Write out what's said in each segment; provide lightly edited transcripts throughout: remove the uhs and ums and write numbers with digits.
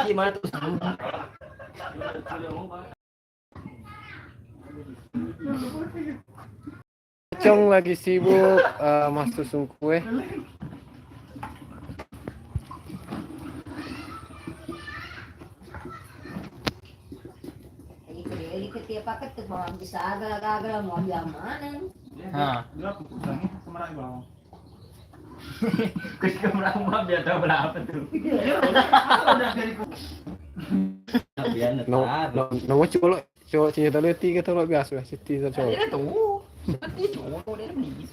gimana tuh? Cong lagi sibuk mas tusung kue. Jadi ketiap paket tuh mau bisa agak-agak mau ambil mana? Nah, ketika merambah biar tahu berapa tuh. No cowok cinta tadi tiga tuh biasa siti cowok. Dia tuh, dia cowok dia beli.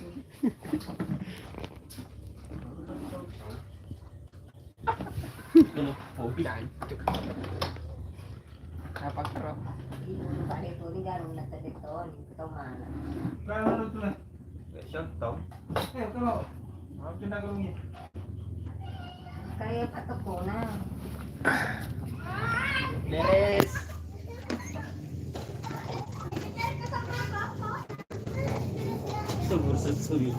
Hobi aja. Apa kerap? Pak itu ini jarum nanti beton, beton mana? Kalau tuh lah. Besok tahu. Kalau mau pindah ke rumah. Kayak patok puna. Beres. Subur sesuri.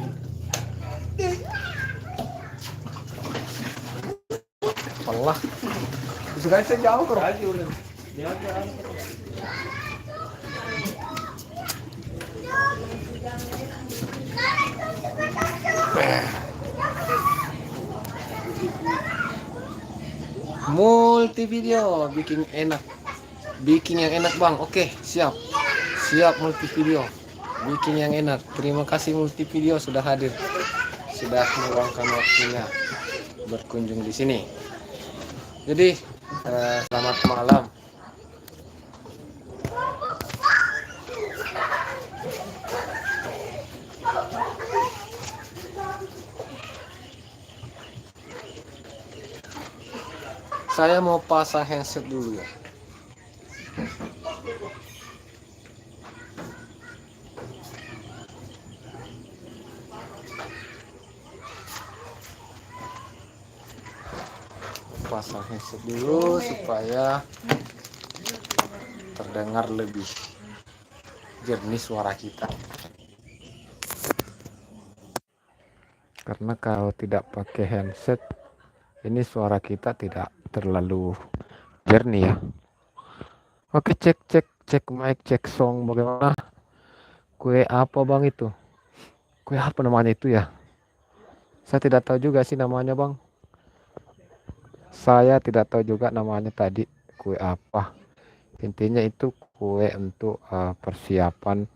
Allah. Sudah sejauh kok. Dia Multi video bikin enak. Bikin yang enak bang. Oke siap. Siap multi video. Bikin yang enak. Terima kasih multi video sudah hadir. Sudah meluangkan waktunya berkunjung di sini. Jadi selamat malam. Saya mau pasang handset dulu ya. Pasang headset dulu supaya terdengar lebih jernih suara kita. Karena kalau tidak pakai headset, ini suara kita tidak terlalu jernih ya. Oke, cek mic, cek song, bagaimana? Kue apa bang itu? Kue apa namanya itu ya? Saya tidak tahu juga sih namanya bang. Saya tidak tahu juga namanya tadi kue apa. Intinya itu kue untuk persiapan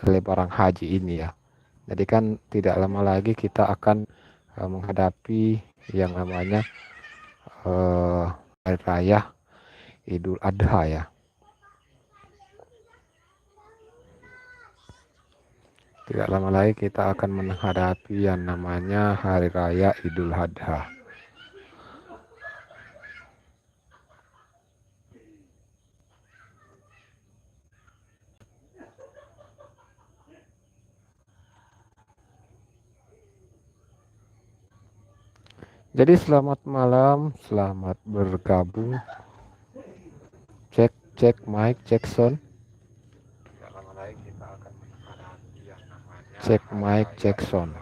lebaran haji ini ya. Jadi kan tidak lama lagi kita akan menghadapi yang namanya hari raya Idul Adha ya. Tidak lama lagi kita akan menghadapi yang namanya hari raya Idul Adha. Jadi selamat malam, selamat bergabung. Cek mic, cek sound. Cek mic, cek sound.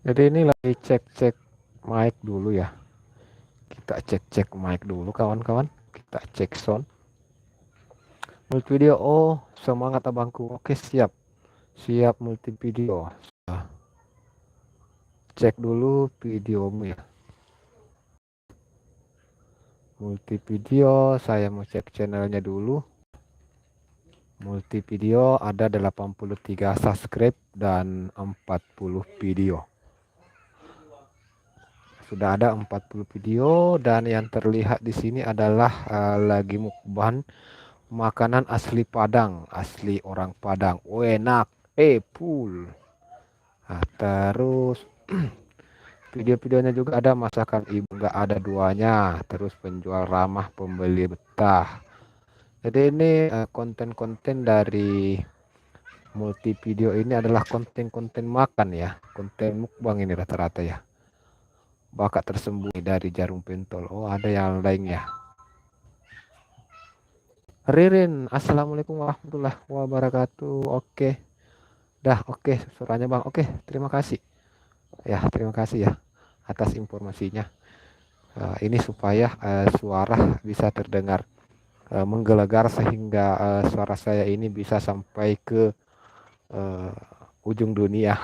Jadi ini lagi cek mic dulu ya. Kita cek mic dulu kawan-kawan. Kita cek sound. Multi video, oh semangat abangku. Oke siap multi video. Cek dulu videomu ya. Multi video, saya mau cek channelnya dulu. Multi video ada 83 subscribe dan 40 video. Sudah ada 40 video dan yang terlihat di sini adalah lagi mukbang makanan asli Padang, asli orang Padang. Oh, enak. Full. Nah, terus video-videonya juga ada masakan ibu nggak ada duanya, terus penjual ramah pembeli betah. Jadi ini konten-konten dari multi video ini adalah konten-konten makan ya, konten mukbang ini rata-rata ya. Bakat tersembunyi dari jarum pentol. Oh ada yang lainnya. Ririn, assalamualaikum warahmatullahi wabarakatuh. Oke, dah oke suaranya bang. Oke, terima kasih. Ya, terima kasih ya atas informasinya. Ini supaya suara bisa terdengar menggelegar sehingga suara saya ini bisa sampai ke eh, ujung dunia.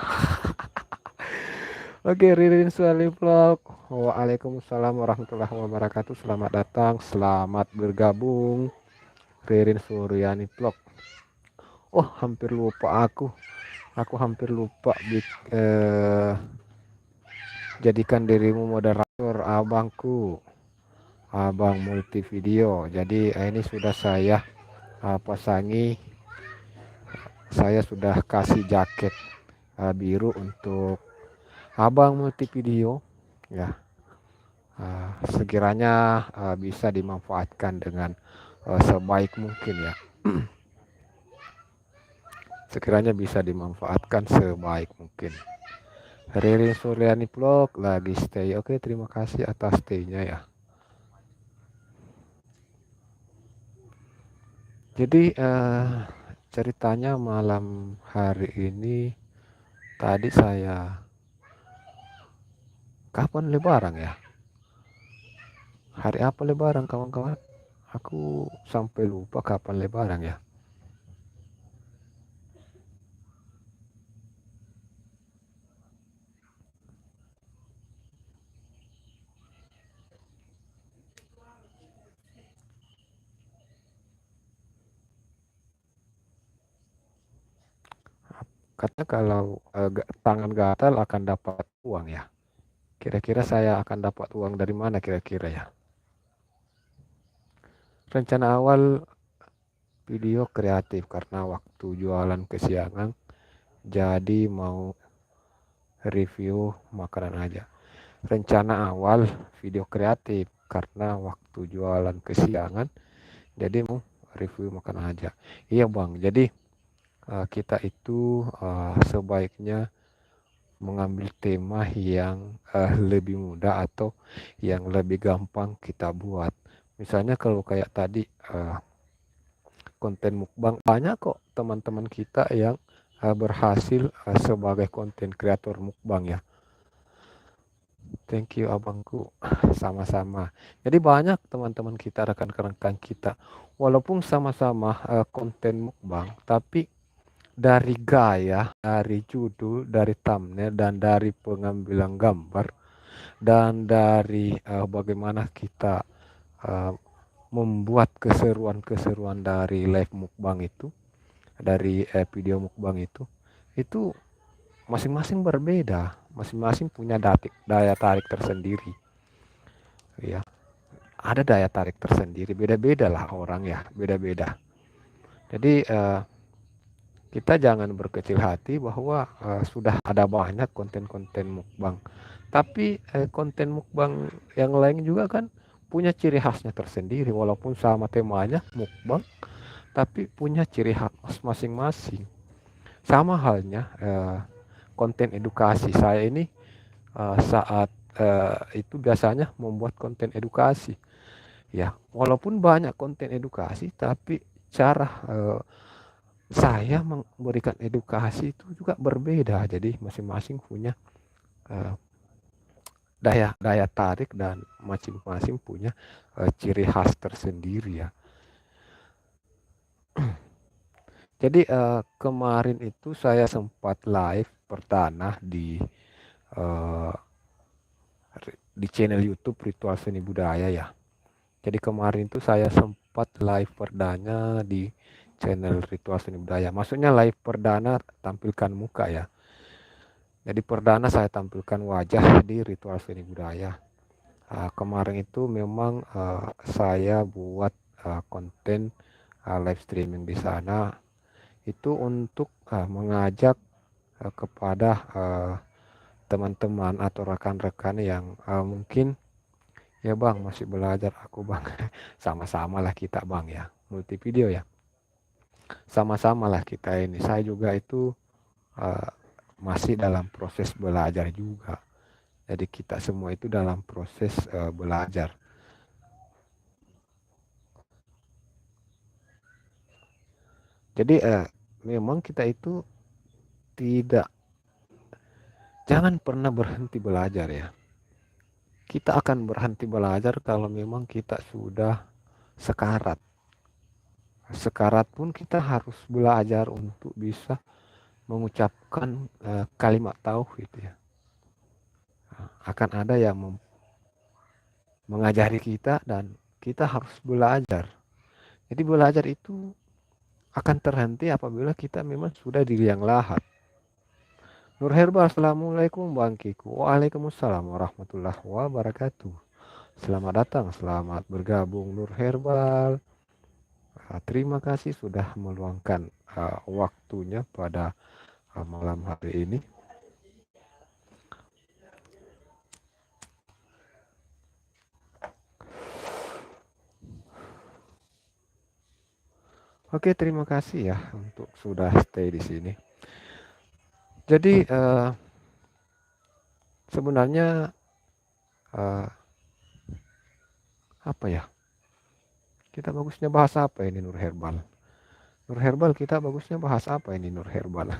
Oke, Ririn Suali Vlog. Waalaikumsalam warahmatullahi wabarakatuh. Selamat datang, selamat bergabung. Ririn Suryani Vlog. Oh, hampir lupa aku. Aku hampir lupa jadikan dirimu moderator abangku. Abang multi video. Jadi ini sudah saya pasangi. Saya sudah kasih jaket biru untuk abang multi video. Ya, sekiranya bisa dimanfaatkan dengan sebaik mungkin ya. Sekiranya bisa dimanfaatkan sebaik mungkin. Ririn Suryani Vlog lagi stay. Oke, terima kasih atas stay-nya ya. Jadi ceritanya malam hari ini tadi saya kapan lebaran ya? Hari apa lebaran kawan-kawan? Aku sampai lupa kapan lebaran ya. Katanya kalau tangan gatal akan dapat uang ya. Kira-kira saya akan dapat uang dari mana kira-kira ya? Rencana awal video kreatif karena waktu jualan kesiangan, jadi mau review makanan aja. Rencana awal video kreatif karena waktu jualan kesiangan, jadi mau review makanan aja. Iya bang, jadi kita itu sebaiknya mengambil tema yang lebih mudah atau yang lebih gampang kita buat. Misalnya kalau kayak tadi konten mukbang, banyak kok teman-teman kita yang berhasil sebagai konten kreator mukbang ya. Thank you abangku. Sama-sama. Jadi banyak teman-teman kita, rekan-rekan kita, walaupun sama-sama konten mukbang, tapi dari gaya, dari judul, dari thumbnail, dan dari pengambilan gambar, dan dari bagaimana kita uh, membuat keseruan-keseruan dari live mukbang itu, dari video mukbang itu masing-masing berbeda, masing-masing punya daya tarik tersendiri. Ya, ada daya tarik tersendiri, beda-beda lah orang ya, beda-beda. Jadi kita jangan berkecil hati bahwa sudah ada banyak konten-konten mukbang. Tapi konten mukbang yang lain juga kan punya ciri khasnya tersendiri, walaupun sama temanya mukbang, tapi punya ciri khas masing-masing. Sama halnya konten edukasi. Saya ini saat itu biasanya membuat konten edukasi. Ya, walaupun banyak konten edukasi, tapi cara saya memberikan edukasi itu juga berbeda. Jadi masing-masing punya uh, daya tarik dan masing-masing punya ciri khas tersendiri ya. Jadi kemarin itu saya sempat live perdana uh, di channel YouTube Ritual Seni Budaya ya. Jadi kemarin itu saya sempat live perdana di channel Ritual Seni Budaya. Maksudnya live perdana tampilkan muka ya. Jadi perdana saya tampilkan wajah di Ritual Seni Budaya. Kemarin itu memang saya buat konten live streaming di sana itu untuk mengajak kepada teman-teman atau rekan-rekan yang mungkin ya bang masih belajar aku bang. Sama-sama lah kita bang ya, multi video ya. Sama-sama lah kita ini. Saya juga itu masih dalam proses belajar juga. Jadi kita semua itu dalam proses belajar. Jadi memang kita itu jangan pernah berhenti belajar ya. Kita akan berhenti belajar kalau memang kita sudah sekarat. Sekarat pun kita harus belajar untuk bisa mengucapkan kalimat tauhid ya. Akan ada yang mengajari kita dan kita harus belajar. Jadi belajar itu akan terhenti apabila kita memang sudah di liang lahat. Nur Herbal, Assalamualaikum Bang Kiku. Waalaikumsalam warahmatullahi wabarakatuh. Selamat datang, selamat bergabung Nur Herbal. Terima kasih sudah meluangkan waktunya pada malam hari ini. Oke, terima kasih ya untuk sudah stay di sini. Jadi sebenarnya apa ya? Kita bagusnya bahas apa ini Nur Herbal? Nur Herbal kita bagusnya bahas apa ini Nur Herbal?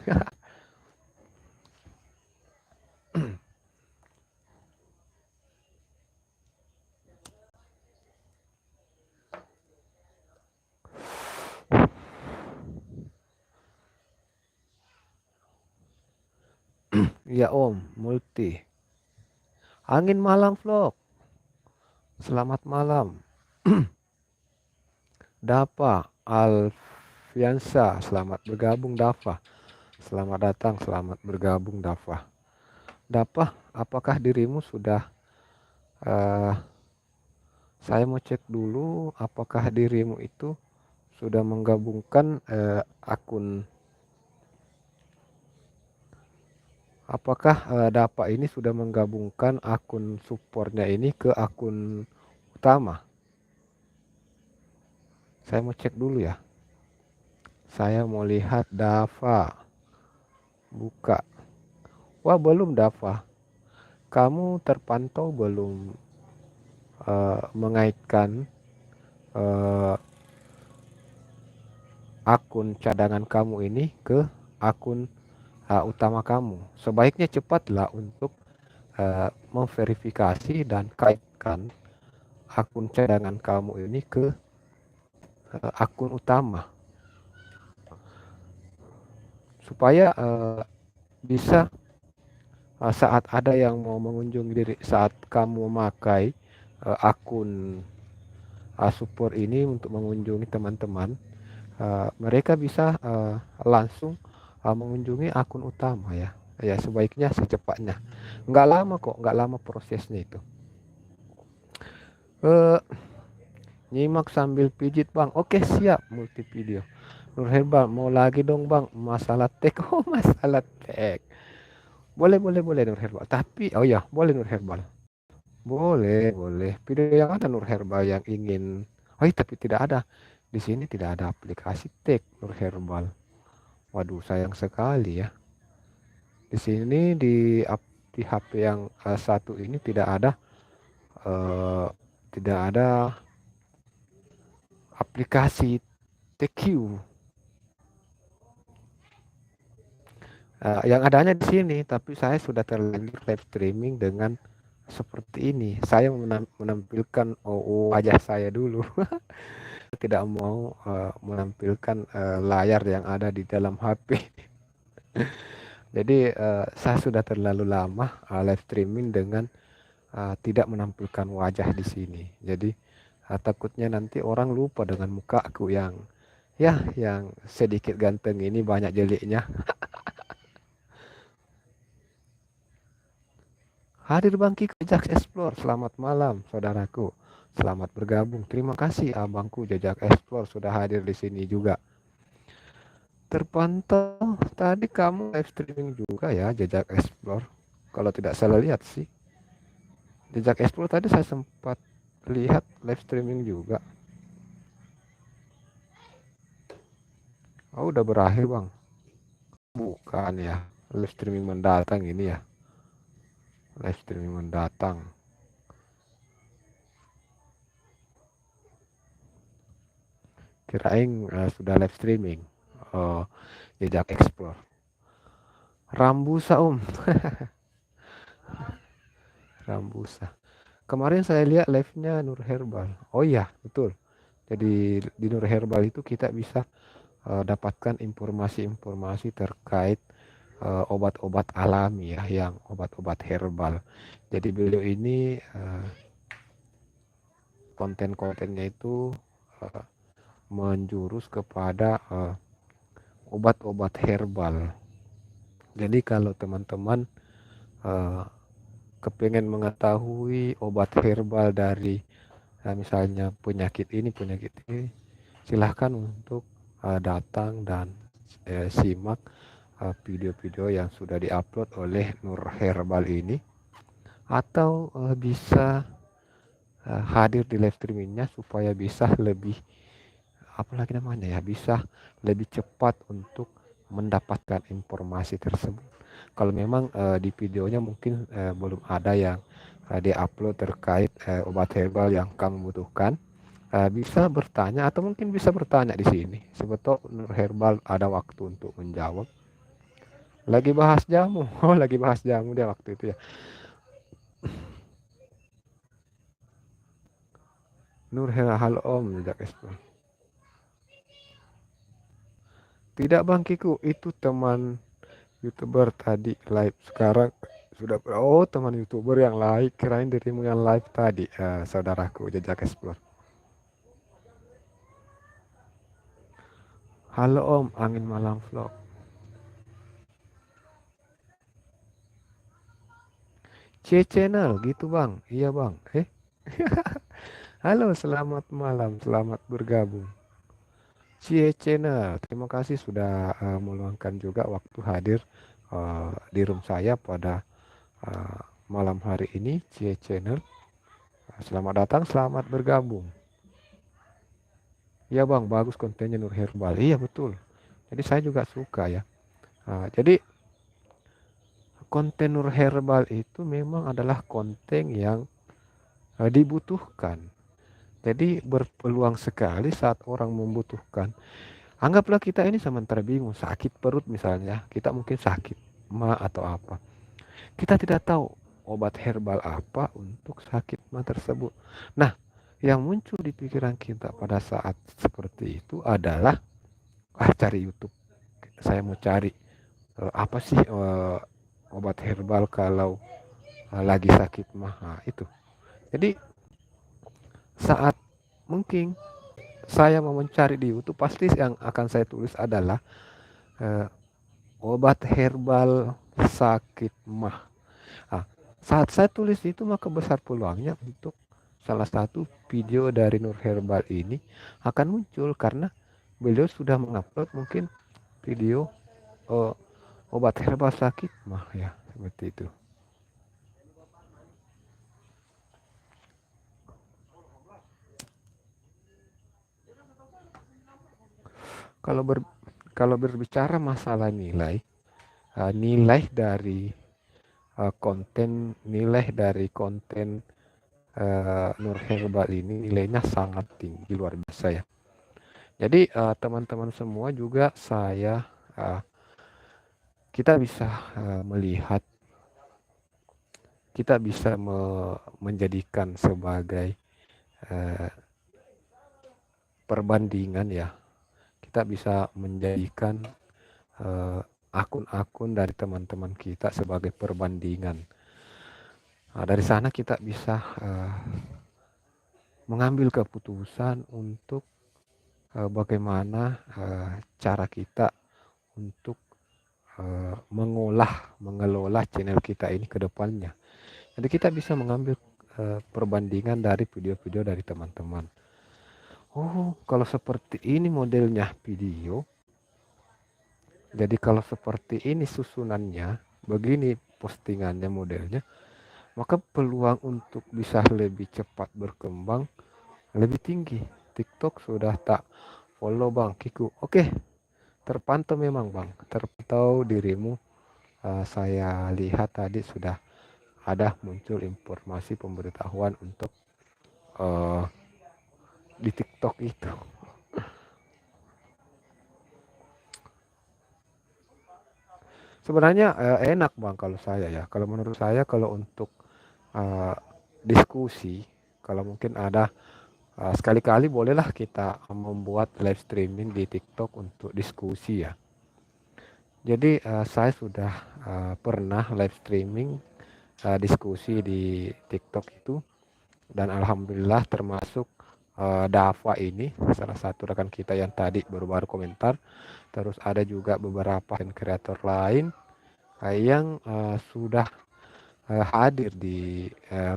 Ya Om, multi. Angin malam vlog. Selamat malam. Dapa Alfiansa, selamat bergabung Dava. Selamat datang, selamat bergabung Dava. Dapa, apakah dirimu sudah saya mau cek dulu apakah dirimu itu sudah menggabungkan akun. Apakah Dapa ini sudah menggabungkan akun supportnya ini ke akun utama? Saya mau cek dulu ya. Saya mau lihat Dava. Buka. Wah, belum Dava. Kamu terpantau belum mengaitkan akun cadangan kamu ini ke akun utama kamu. Sebaiknya cepatlah untuk memverifikasi dan kaitkan akun cadangan kamu ini ke akun utama supaya bisa saat ada yang mau mengunjungi diri, saat kamu memakai akun support ini untuk mengunjungi teman-teman, mereka bisa langsung mengunjungi akun utama ya. Ya sebaiknya secepatnya. Nggak lama kok, nggak lama prosesnya itu. Nyimak sambil pijit Bang. Oke siap, multi video. Nur Herbal mau lagi dong Bang, masalah tag. Oh masalah tag. Boleh Nur Herbal. Tapi oh ya boleh Nur Herbal. Boleh. Video yang ada Nur Herbal yang ingin. Oh tapi tidak ada. Di sini tidak ada aplikasi tag Nur Herbal. Waduh sayang sekali ya. Di sini di HP yang satu ini tidak ada aplikasi TQ. Yang adanya di sini, tapi saya sudah terlanjur live streaming dengan seperti ini. Saya menampilkan wajah saya dulu. Tidak mau menampilkan layar yang ada di dalam HP. Jadi saya sudah terlalu lama live streaming dengan tidak menampilkan wajah di sini. Jadi takutnya nanti orang lupa dengan muka aku yang sedikit ganteng ini banyak jeliknya. Hadir Bangki Jejak Explore. Selamat malam saudaraku. Selamat bergabung. Terima kasih abangku Jejak Explore sudah hadir di sini juga. Terpantau tadi kamu live streaming juga ya Jejak Explore. Kalau tidak salah lihat sih. Jejak Explore tadi saya sempat lihat live streaming juga. Oh udah berakhir Bang. Bukan ya. Live streaming mendatang ini ya. Live streaming mendatang. Kirain sudah live streaming. jejak explore. Rambusa Rambusa. Kemarin saya lihat live-nya Nur Herbal. Oh iya, betul. Jadi di Nur Herbal itu kita bisa dapatkan informasi-informasi terkait obat-obat alami ya, yang obat-obat herbal. Jadi beliau ini konten-kontennya itu menjurus kepada obat-obat herbal. Jadi kalau teman-teman kepengen mengetahui obat herbal dari misalnya penyakit ini, silahkan untuk datang dan simak video-video yang sudah diupload oleh Nur Herbal ini, atau bisa hadir di live streamingnya supaya bisa lebih apalagi namanya ya, bisa lebih cepat untuk mendapatkan informasi tersebut. Kalau memang di videonya mungkin belum ada yang diupload terkait obat herbal yang kamu butuhkan, bisa bertanya atau mungkin bisa bertanya di sini. Sebetulnya Nur Herbal ada waktu untuk menjawab. Lagi bahas jamu, lagi bahas jamu dia waktu itu ya. Nur Herbal, halo Om, jejak explore. Tidak Bang Kiku, itu teman YouTuber tadi live. Sekarang sudah teman YouTuber yang live, kirain dirimu yang live tadi, saudaraku jejak explore. Halo Om, angin malam vlog. Channel gitu Bang. Iya Bang. Halo, selamat malam, selamat bergabung. Channel, terima kasih sudah meluangkan juga waktu hadir di room saya pada malam hari ini. Channel, selamat datang, selamat bergabung. Ya Bang, bagus kontennya Nur Herbal. Iya betul. Jadi saya juga suka ya. Jadi konten Nur Herbal itu memang adalah konten yang dibutuhkan. Jadi berpeluang sekali saat orang membutuhkan. Anggaplah kita ini sementara bingung, sakit perut misalnya, kita mungkin sakit ma atau apa. Kita tidak tahu obat herbal apa untuk sakit ma tersebut. Nah, yang muncul di pikiran kita pada saat seperti itu adalah cari YouTube. Saya mau cari apa sih obat herbal kalau lagi sakit ma. Nah, itu. Jadi saat mungkin saya mau mencari di YouTube, pasti yang akan saya tulis adalah obat herbal sakit mah. Saat saya tulis itu, maka besar peluangnya untuk salah satu video dari Nur Herbal ini akan muncul, karena beliau sudah mengupload mungkin video obat herbal sakit mah ya, seperti itu. Kalau berbicara masalah nilai dari konten Nur Herbal ini nilainya sangat tinggi, luar biasa ya. Jadi teman-teman semua juga kita bisa melihat, kita bisa menjadikan sebagai perbandingan ya. Kita bisa menjadikan akun-akun dari teman-teman kita sebagai perbandingan. Dari sana kita bisa mengambil keputusan untuk bagaimana cara kita untuk mengelola channel kita ini ke depannya. Jadi kita bisa mengambil perbandingan dari video-video dari teman-teman. Kalau seperti ini modelnya video, jadi kalau seperti ini susunannya, begini postingannya modelnya, maka peluang untuk bisa lebih cepat berkembang lebih tinggi. TikTok sudah tak follow Bang Kiku. Oke, terpantau memang Bang, terpantau dirimu. Saya lihat tadi sudah ada muncul informasi pemberitahuan untuk di TikTok itu. Sebenarnya enak Bang kalau saya ya. Kalau menurut saya kalau untuk eh, diskusi, kalau mungkin ada sekali-kali bolehlah kita membuat live streaming di TikTok untuk diskusi ya. Jadi saya sudah pernah live streaming diskusi di TikTok itu, dan alhamdulillah termasuk Dava ini salah satu rekan kita yang tadi baru-baru komentar. Terus ada juga beberapa content creator lain yang sudah hadir di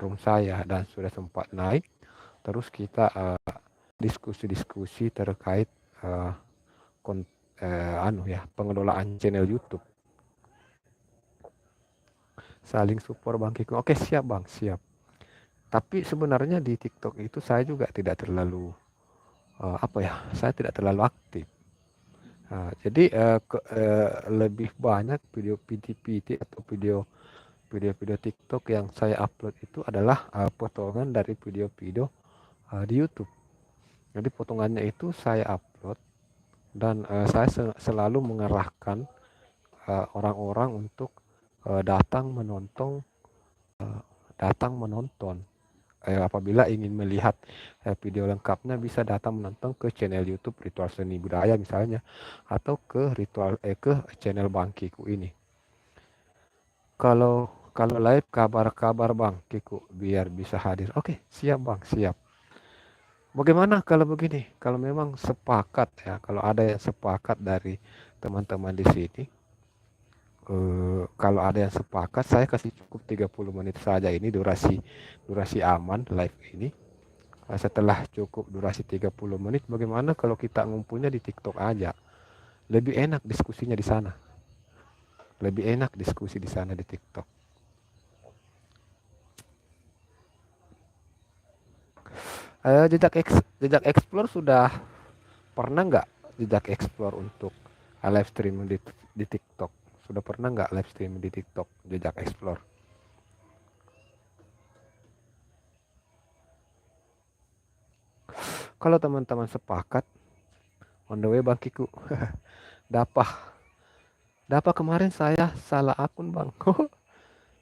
room saya dan sudah sempat naik. Terus kita diskusi-diskusi terkait eh, pengelolaan channel YouTube. Saling support Bang Kiko. Oke, siap Bang, siap. Tapi sebenarnya di TikTok itu saya juga tidak terlalu saya tidak terlalu aktif. Jadi lebih banyak video PT atau video TikTok yang saya upload itu adalah potongan dari video-video di YouTube. Jadi potongannya itu saya upload, dan saya selalu mengarahkan orang-orang untuk datang menonton apabila ingin melihat video lengkapnya bisa datang menonton ke channel YouTube Ritual Seni Budaya misalnya, atau ke channel Bang Kiku ini. Kalau live kabar-kabar Bang Kiku biar bisa hadir. Oke, siap Bang, siap. Bagaimana kalau begini? Kalau memang sepakat ya, kalau ada yang sepakat dari teman-teman di sini, kalau ada yang sepakat, saya kasih cukup 30 menit saja ini durasi aman live ini. Setelah cukup durasi 30 menit, bagaimana kalau kita ngumpulnya di TikTok aja? Lebih enak diskusinya di sana. Lebih enak diskusi di sana di TikTok. Jejak explore sudah pernah nggak jejak explore untuk live streaming di TikTok? Sudah pernah nggak live streaming di TikTok jejak explore? Kalau teman-teman sepakat, on the way Bang Kiku. Dapa kemarin saya salah akun Bang.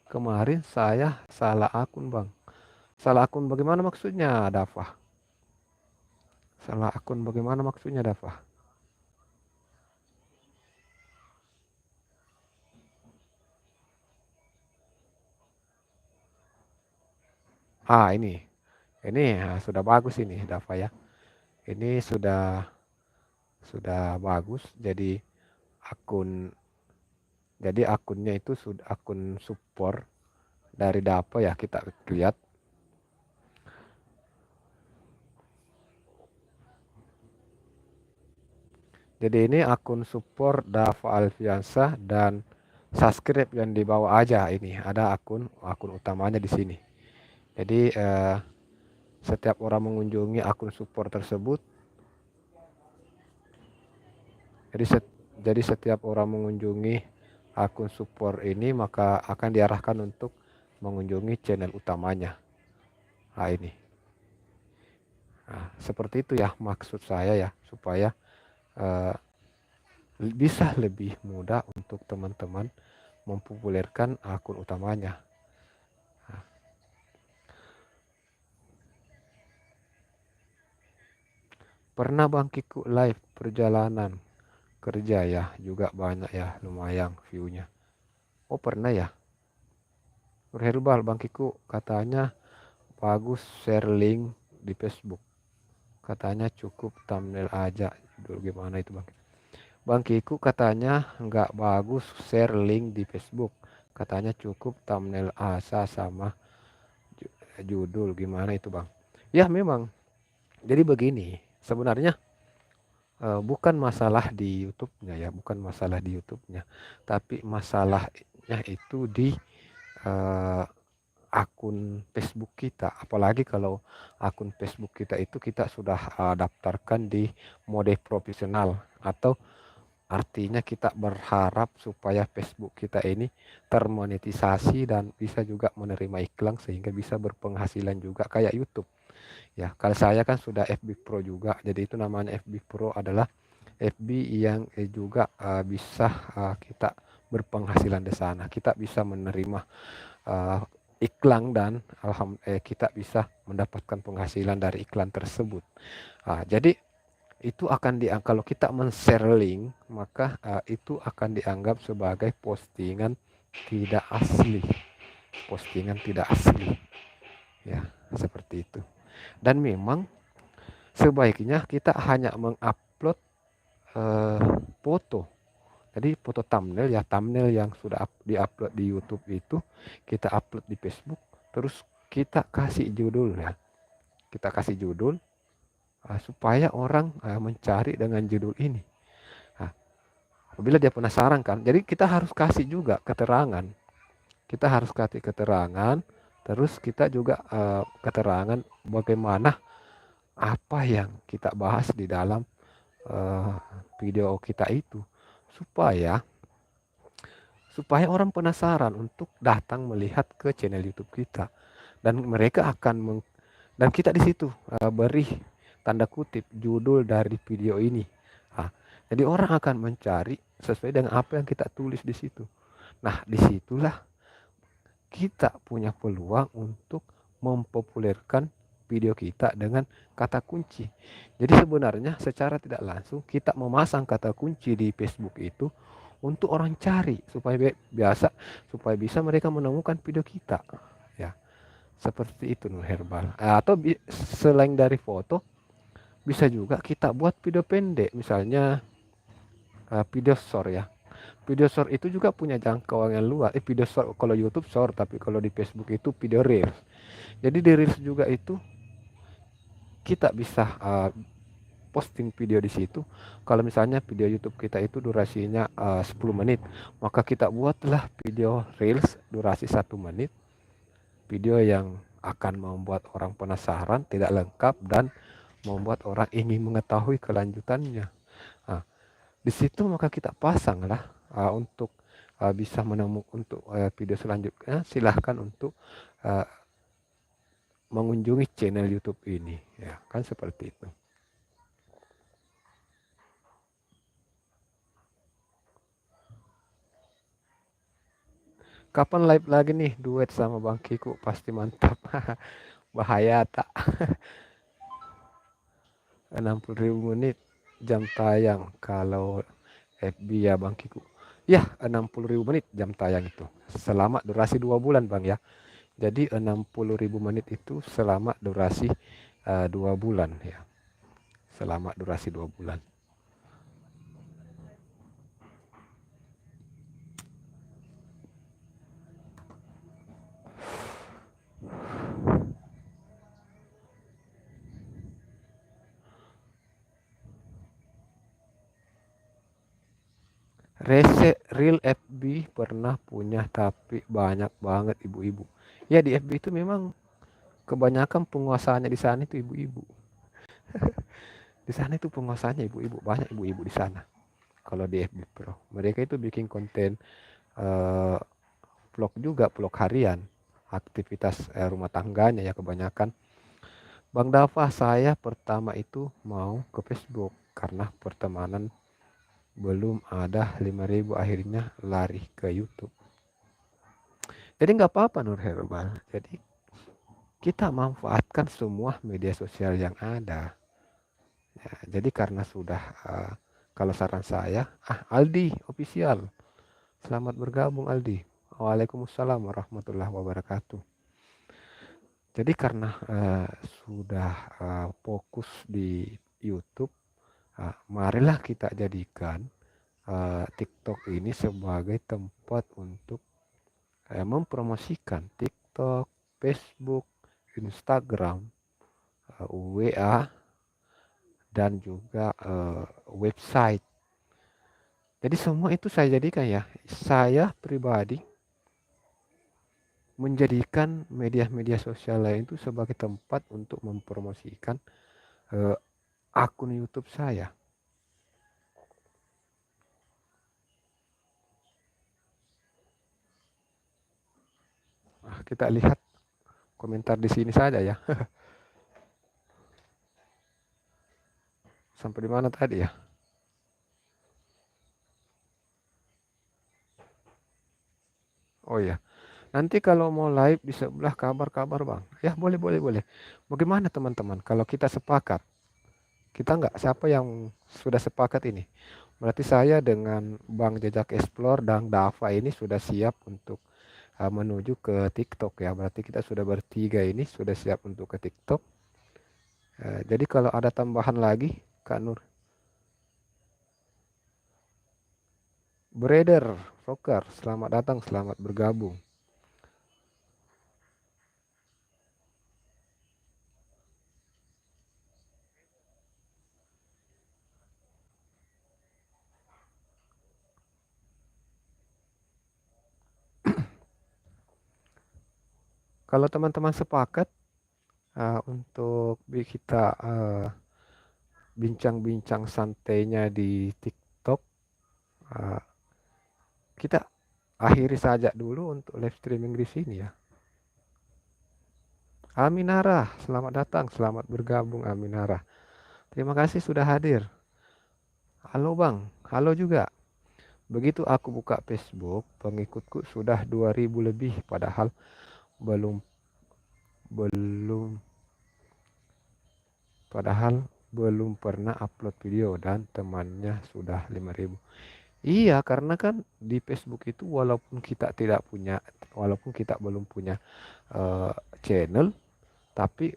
Kemarin saya salah akun Bang. Salah akun bagaimana maksudnya Dava? Salah akun bagaimana maksudnya Dava? Ini sudah bagus ini Dava ya. Ini sudah bagus. Jadi akunnya itu sudah akun support dari Dava ya, kita lihat. Jadi ini akun support Dava Alfiansa, dan subscribe yang di bawah aja ini ada akun utamanya di sini. Jadi setiap orang mengunjungi akun support tersebut, jadi setiap orang mengunjungi akun support ini maka akan diarahkan untuk mengunjungi channel utamanya. Nah ini, seperti itu ya maksud saya ya, supaya bisa lebih mudah untuk teman-teman mempopulerkan akun utamanya. Pernah Bang Kiku live perjalanan kerja ya, juga banyak ya, lumayan view-nya. Oh pernah ya. Herbal Bang Kiku katanya bagus share link di Facebook. Katanya cukup thumbnail aja. Gimana itu Bang? Bang Kiku katanya nggak bagus share link di Facebook. Katanya cukup thumbnail asa sama judul. Gimana itu Bang? Ya memang. Jadi begini, sebenarnya bukan masalah di YouTube-nya ya, bukan masalah di YouTube-nya, tapi masalahnya itu di akun Facebook kita. Apalagi kalau akun Facebook kita itu kita sudah daftarkan di mode profesional, atau artinya kita berharap supaya Facebook kita ini termonetisasi dan bisa juga menerima iklan sehingga bisa berpenghasilan juga kayak YouTube. Ya, kalau saya kan sudah FB Pro juga. Jadi itu namanya FB Pro adalah FB yang juga bisa kita berpenghasilan di sana. Kita bisa menerima iklan dan kita bisa mendapatkan penghasilan dari iklan tersebut. Jadi itu akan kalau kita men-share link, maka itu akan dianggap sebagai postingan tidak asli. Postingan tidak asli. Ya, seperti itu. Dan memang sebaiknya kita hanya mengupload foto. Jadi foto thumbnail ya, thumbnail yang sudah diupload di YouTube itu kita upload di Facebook, terus kita kasih judul ya. Kita kasih judul supaya orang mencari dengan judul ini. Apabila dia penasaran kan, jadi kita harus kasih juga keterangan. Kita harus kasih keterangan, terus kita juga keterangan bagaimana apa yang kita bahas di dalam video kita itu, supaya orang penasaran untuk datang melihat ke channel YouTube kita, dan mereka akan dan kita di situ beri tanda kutip judul dari video ini. Jadi orang akan mencari sesuai dengan apa yang kita tulis di situ. Nah, disitulah kita punya peluang untuk mempopulerkan video kita dengan kata kunci. Jadi sebenarnya secara tidak langsung kita memasang kata kunci di Facebook itu untuk orang cari supaya bisa mereka menemukan video kita. Ya, seperti itu Nur Herbal. Atau selain dari foto, bisa juga kita buat video pendek, misalnya video short ya. Video short itu juga punya jangkauan yang luas. Video short kalau YouTube short, tapi kalau di Facebook itu video reels. Jadi di reels juga itu kita bisa posting video di situ. Kalau misalnya video YouTube kita itu durasinya 10 menit, maka kita buatlah video reels durasi 1 menit. Video yang akan membuat orang penasaran, tidak lengkap, dan membuat orang ingin mengetahui kelanjutannya. Di situ maka kita pasanglah untuk bisa menemukan untuk video selanjutnya. Silahkan untuk mengunjungi channel YouTube ini, ya kan, seperti itu. Kapan live lagi nih duet sama Bang Kiku? Pasti mantap. Bahaya tak? 60.000 menit jam tayang kalau FB ya Bang Kiku. Ya, 60.000 menit jam tayang itu. Selama durasi 2 bulan Bang ya. Jadi 60.000 menit itu selama durasi 2 bulan ya. Selama durasi 2 bulan. Real FB pernah punya, tapi banyak banget ibu-ibu. Ya, di FB itu memang kebanyakan penguasanya di sana itu ibu-ibu. Di sana itu penguasanya ibu-ibu, banyak ibu-ibu di sana. Kalau di FB Pro, mereka itu bikin konten vlog juga, vlog harian, aktivitas rumah tangganya ya kebanyakan. Bang Dava, saya pertama itu mau ke Facebook karena pertemanan belum ada 5.000, akhirnya lari ke YouTube. Jadi nggak apa-apa Nur Herbal. Jadi kita manfaatkan semua media sosial yang ada. Ya, jadi karena sudah kalau saran saya, Aldi official. Selamat bergabung Aldi. Waalaikumsalam warahmatullahi wabarakatuh. Jadi karena sudah fokus di YouTube, marilah kita jadikan TikTok ini sebagai tempat untuk mempromosikan TikTok, Facebook, Instagram, WA, dan juga website. Jadi semua itu saya jadikan ya, saya pribadi menjadikan media-media sosial lain itu sebagai tempat untuk mempromosikan akun YouTube saya. Kita lihat komentar di sini saja ya. Sampai di mana tadi ya? Oh ya, nanti kalau mau live di sebelah kabar-kabar bang. Ya boleh boleh boleh. Bagaimana teman-teman? Kalau kita sepakat, kita nggak siapa yang sudah sepakat ini? Berarti saya dengan Bang Jejak Explore dan Dava ini sudah siap untuk menuju ke TikTok ya. Berarti kita sudah bertiga ini sudah siap untuk ke TikTok. Jadi kalau ada tambahan lagi, Kak Nur. Brother Soccer, selamat datang, selamat bergabung. Kalau teman-teman sepakat untuk kita bincang-bincang santainya di TikTok, kita akhiri saja dulu untuk live streaming di sini ya. Aminara, selamat datang, selamat bergabung Aminara. Terima kasih sudah hadir. Halo Bang, halo juga. Begitu aku buka Facebook, pengikutku sudah 2000 lebih padahal belum belum padahal belum pernah upload video dan temannya sudah 5000. Iya, karena kan di Facebook itu walaupun kita belum punya channel, tapi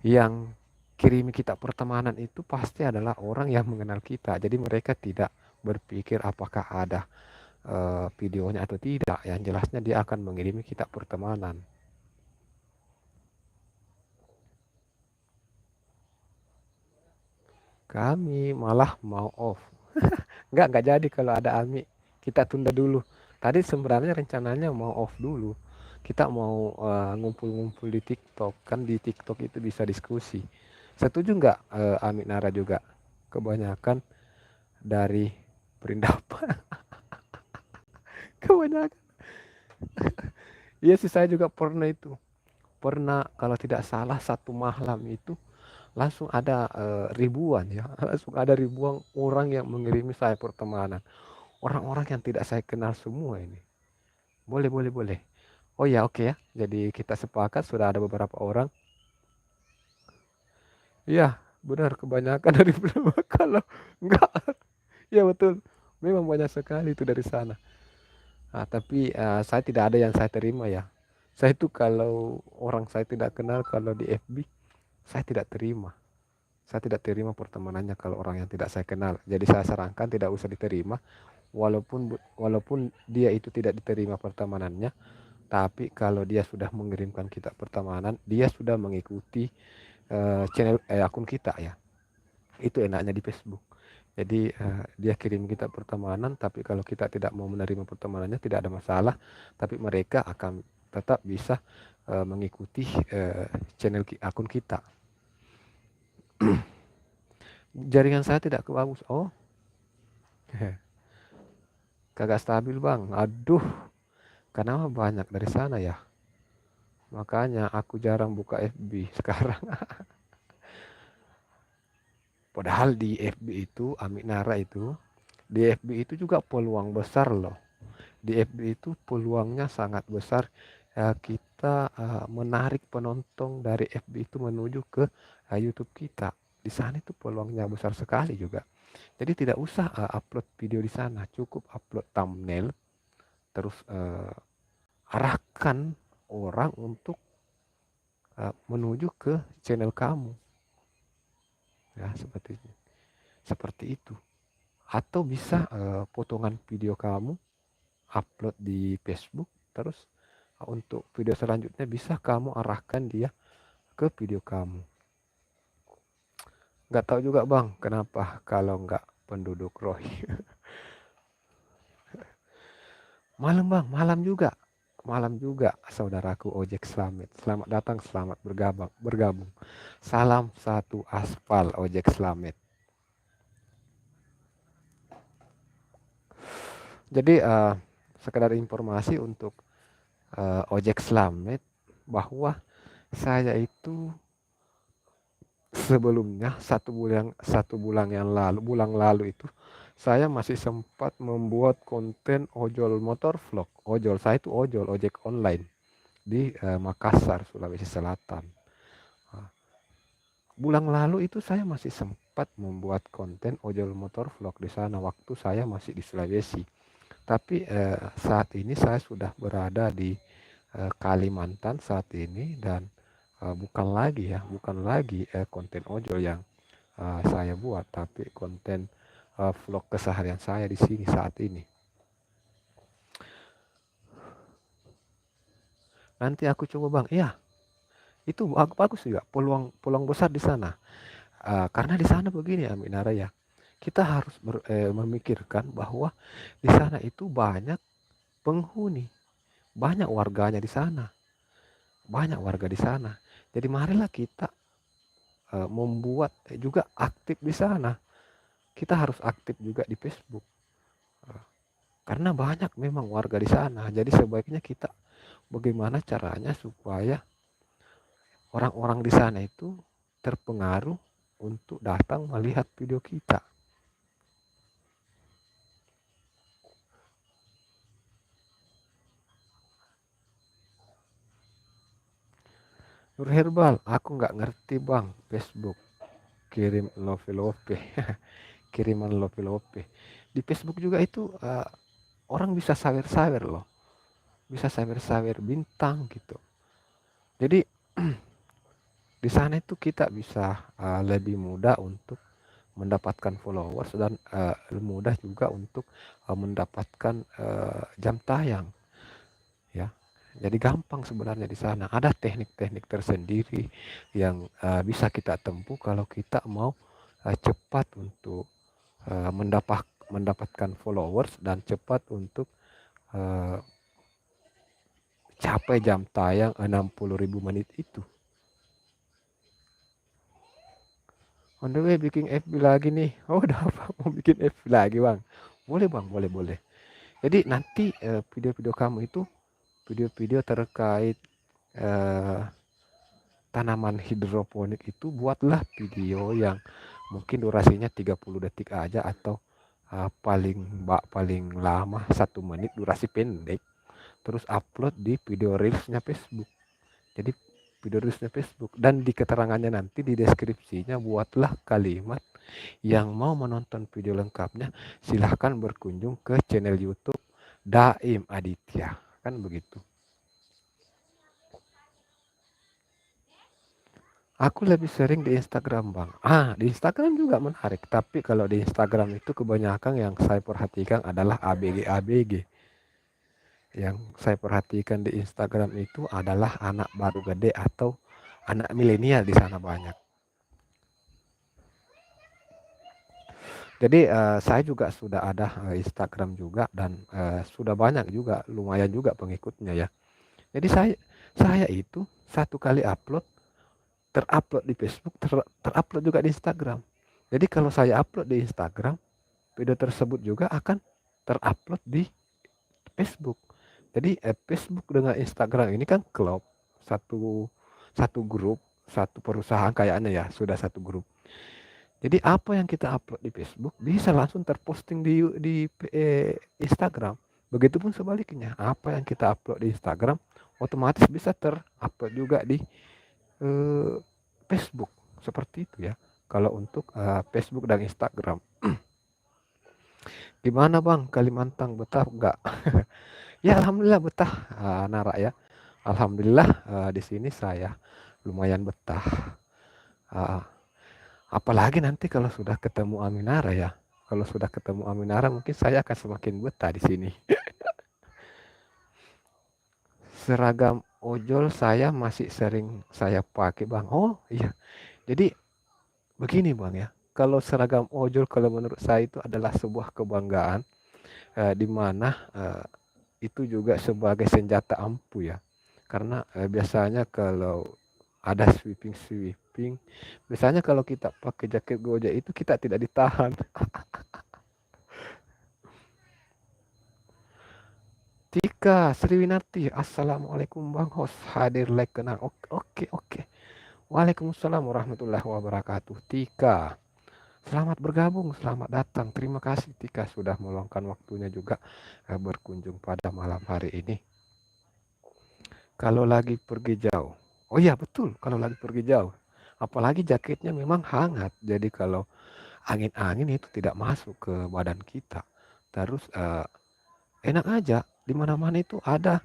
yang kirim kita pertemanan itu pasti adalah orang yang mengenal kita. Jadi mereka tidak berpikir apakah ada videonya atau tidak. Yang jelasnya dia akan mengirimi kita pertemanan. Kami malah mau off. Enggak jadi kalau ada Ami. Kita tunda dulu. Tadi sebenarnya rencananya mau off dulu. Kita mau ngumpul-ngumpul di TikTok. Kan di TikTok itu bisa diskusi. Setuju nggak Ami Nara juga? Kebanyakan dari perindapan. Kebanyakan. Iya sih, saya juga pernah itu. Pernah kalau tidak salah satu malam itu langsung ada ribuan ya. Langsung ada ribuan orang yang mengirimi saya pertemanan. Orang-orang yang tidak saya kenal semua ini. Boleh, boleh, boleh. Oh ya, oke ya. Jadi kita sepakat sudah ada beberapa orang. Iya, benar kebanyakan dari berapa kalau enggak. Ya betul. Memang banyak sekali itu dari sana. Tapi saya tidak ada yang saya terima ya. Saya itu kalau orang saya tidak kenal kalau di FB, saya tidak terima. Saya tidak terima pertemanannya kalau orang yang tidak saya kenal. Jadi saya sarankan tidak usah diterima. Walaupun dia itu tidak diterima pertemanannya, tapi kalau dia sudah mengirimkan kita pertemanan, dia sudah mengikuti akun kita ya. Itu enaknya di Facebook. Jadi dia kirim kita pertemanan, tapi kalau kita tidak mau menerima pertemanannya tidak ada masalah, tapi mereka akan tetap bisa mengikuti akun kita. Jaringan saya tidak bagus. Oh, kagak stabil bang. Aduh, kenapa banyak dari sana ya? Makanya aku jarang buka FB sekarang. Padahal di FB itu, Amik Nara itu, di FB itu juga peluang besar loh. Di FB itu peluangnya sangat besar. Kita menarik penonton dari FB itu menuju ke YouTube kita. Di sana itu peluangnya besar sekali juga. Jadi tidak usah upload video di sana, cukup upload thumbnail, terus arahkan orang untuk menuju ke channel kamu. Ya, seperti itu. Atau bisa potongan video kamu upload di Facebook, terus untuk video selanjutnya bisa kamu arahkan dia ke video kamu. Nggak tahu juga bang kenapa kalau nggak penduduk Roy. Malam bang, malam juga saudaraku ojek Slamet. Selamat datang, selamat bergabung. Salam satu aspal ojek Slamet. Jadi sekedar informasi untuk ojek Slamet bahwa saya itu sebelumnya bulan lalu itu saya masih sempat membuat konten ojol motor vlog. Ojol saya itu ojek online di Makassar, Sulawesi Selatan. Bulan lalu itu saya masih sempat membuat konten ojol motor vlog di sana waktu saya masih di Sulawesi. Tapi saat ini saya sudah berada di Kalimantan saat ini, dan bukan lagi konten ojol yang saya buat, tapi konten vlog keseharian saya di sini saat ini. Nanti aku coba bang, iya itu bagus juga, peluang besar di sana. Karena di sana begini Aminara ya, kita harus memikirkan bahwa di sana itu banyak penghuni, banyak warganya di sana, banyak warga di sana. Jadi marilah kita membuat juga aktif di sana. Kita harus aktif juga di Facebook. Karena banyak memang warga di sana. Jadi sebaiknya kita bagaimana caranya supaya orang-orang di sana itu terpengaruh untuk datang melihat video kita. Nur Herbal, aku nggak ngerti bang Facebook. Kirim love. Kiriman love. Di Facebook juga itu orang bisa sawer-sawer loh. Bisa sawer-sawer bintang gitu. Jadi di sana itu kita bisa lebih mudah untuk mendapatkan followers dan mudah juga untuk mendapatkan jam tayang ya. Jadi gampang sebenarnya di sana. Ada teknik-teknik tersendiri yang bisa kita tempuh kalau kita mau cepat untuk mendapatkan followers dan cepat untuk capai jam tayang 60.000 menit itu. On the way bikin FB lagi nih. Oh udah apa mau bikin FB lagi bang? Boleh bang, boleh. Jadi nanti video-video kamu itu video-video terkait tanaman hidroponik itu buatlah video yang mungkin durasinya 30 detik aja atau paling lama 1 menit, durasi pendek. Terus upload di video reelsnya Facebook. Jadi video reelsnya Facebook, dan di keterangannya nanti di deskripsinya buatlah kalimat yang mau menonton video lengkapnya silahkan berkunjung ke channel YouTube Daim Aditya, kan begitu. Aku lebih sering di Instagram bang. Di Instagram juga menarik, tapi kalau di Instagram itu kebanyakan yang saya perhatikan adalah ABG. Yang saya perhatikan di Instagram itu adalah anak baru gede atau anak milenial di sana banyak. Jadi saya juga sudah ada Instagram juga, dan sudah banyak juga, lumayan juga pengikutnya ya. Jadi saya itu satu kali upload, terupload di Facebook, terupload juga di Instagram. Jadi kalau saya upload di Instagram, video tersebut juga akan terupload di Facebook. Jadi Facebook dengan Instagram ini kan klub, satu grup, satu perusahaan kayaknya ya, sudah satu grup. Jadi apa yang kita upload di Facebook bisa langsung terposting di Instagram. Begitupun sebaliknya, apa yang kita upload di Instagram otomatis bisa terupload juga di Facebook. Seperti itu ya. Kalau untuk Facebook dan Instagram. Gimana bang, Kalimantan betah enggak? Ya alhamdulillah betah, Nara ya. Alhamdulillah di sini saya lumayan betah. Apalagi nanti kalau sudah ketemu Aminara ya. Kalau sudah ketemu Aminara mungkin saya akan semakin betah di sini. Seragam ojol saya masih sering saya pakai bang. Oh iya. Jadi begini bang ya. Kalau seragam ojol kalau menurut saya itu adalah sebuah kebanggaan. Di mana itu juga sebagai senjata ampuh ya. Karena biasanya kalau ada sweeping, biasanya kalau kita pakai jaket Gojek itu kita tidak ditahan. Tika Sriwinarti, assalamualaikum bang host, hadir like kenal. Oke. Waalaikumsalam warahmatullahi wabarakatuh. Tika, Selamat bergabung, selamat datang. Terima kasih Tika sudah meluangkan waktunya juga berkunjung pada malam hari ini. Kalau lagi pergi jauh. Oh iya betul, kalau lagi pergi jauh. Apalagi jaketnya memang hangat. Jadi kalau angin-angin itu tidak masuk ke badan kita. Terus enak aja. Di mana-mana itu ada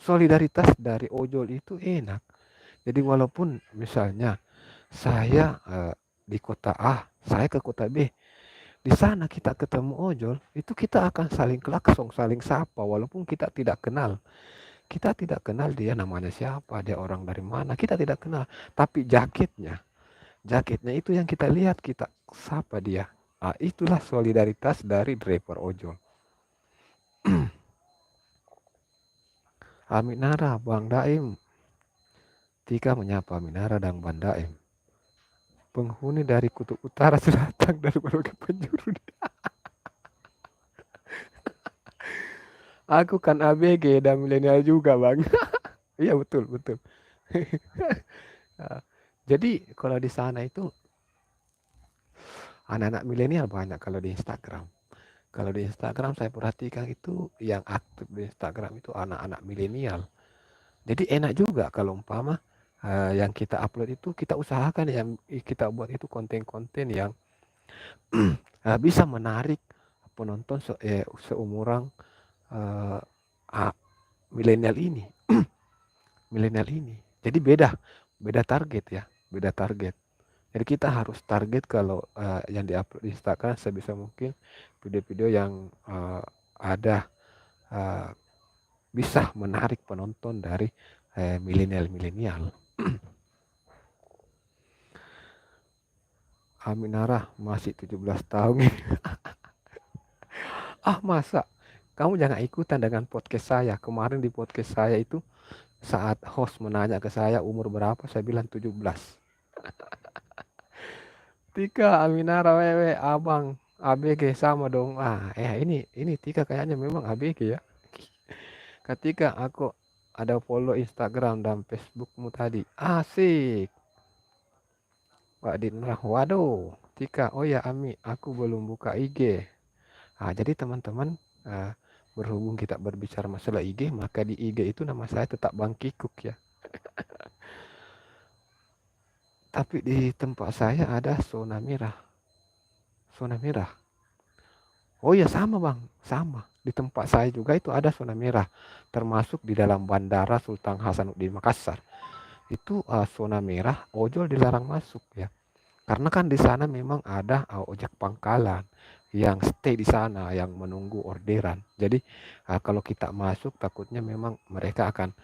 solidaritas dari ojol itu enak. Jadi walaupun misalnya saya di kota A, saya ke kota B, di sana kita ketemu ojol, itu kita akan saling klaksong, saling sapa, walaupun kita tidak kenal. Kita tidak kenal dia namanya siapa, dia orang dari mana, kita tidak kenal. Tapi jaketnya itu yang kita lihat, kita sapa dia. Ah, itulah solidaritas dari driver ojol. Aminara, Bang Daim. Tika menyapa Aminara dan Bang Daim. Penghuni dari kutub utara selatan dari berbagai penjuru. Aku kan ABG dan milenial juga bang. Iya betul betul. Jadi kalau di sana itu anak-anak milenial banyak kalau di Instagram. Kalau di Instagram saya perhatikan itu yang aktif di Instagram itu anak-anak milenial. Jadi enak juga kalau umpama yang kita upload itu kita usahakan yang kita buat itu konten-konten yang bisa menarik penonton seumuran milenial ini. Milenial ini. Jadi beda target ya, beda target. Jadi kita harus target kalau yang diupload di Instagram sebisa mungkin video-video yang ada bisa menarik penonton dari milenial. Aminarah masih 17 tahun. Masa? Kamu jangan ikutan dengan podcast saya. Kemarin di podcast saya itu saat host menanya ke saya umur berapa, saya bilang 17. Tika, Aminara, wewe, abang, ABG sama dong. Ini Tika kayaknya memang ABG ya. Ketika aku ada follow Instagram dan Facebookmu tadi, asik. Pak Dinrah, waduh, Tika, oh ya Ami, aku belum buka IG. Jadi teman-teman, berhubung kita berbicara masalah IG, maka di IG itu nama saya tetap Bang Kikuk ya. Tapi di tempat saya ada zona merah. Zona merah. Oh ya sama bang, sama. Di tempat saya juga itu ada zona merah. Termasuk di dalam Bandara Sultan Hasanuddin Makassar. Itu zona merah, ojol dilarang masuk ya. Karena kan di sana memang ada ojek pangkalan yang stay di sana, yang menunggu orderan. Jadi kalau kita masuk takutnya memang mereka akan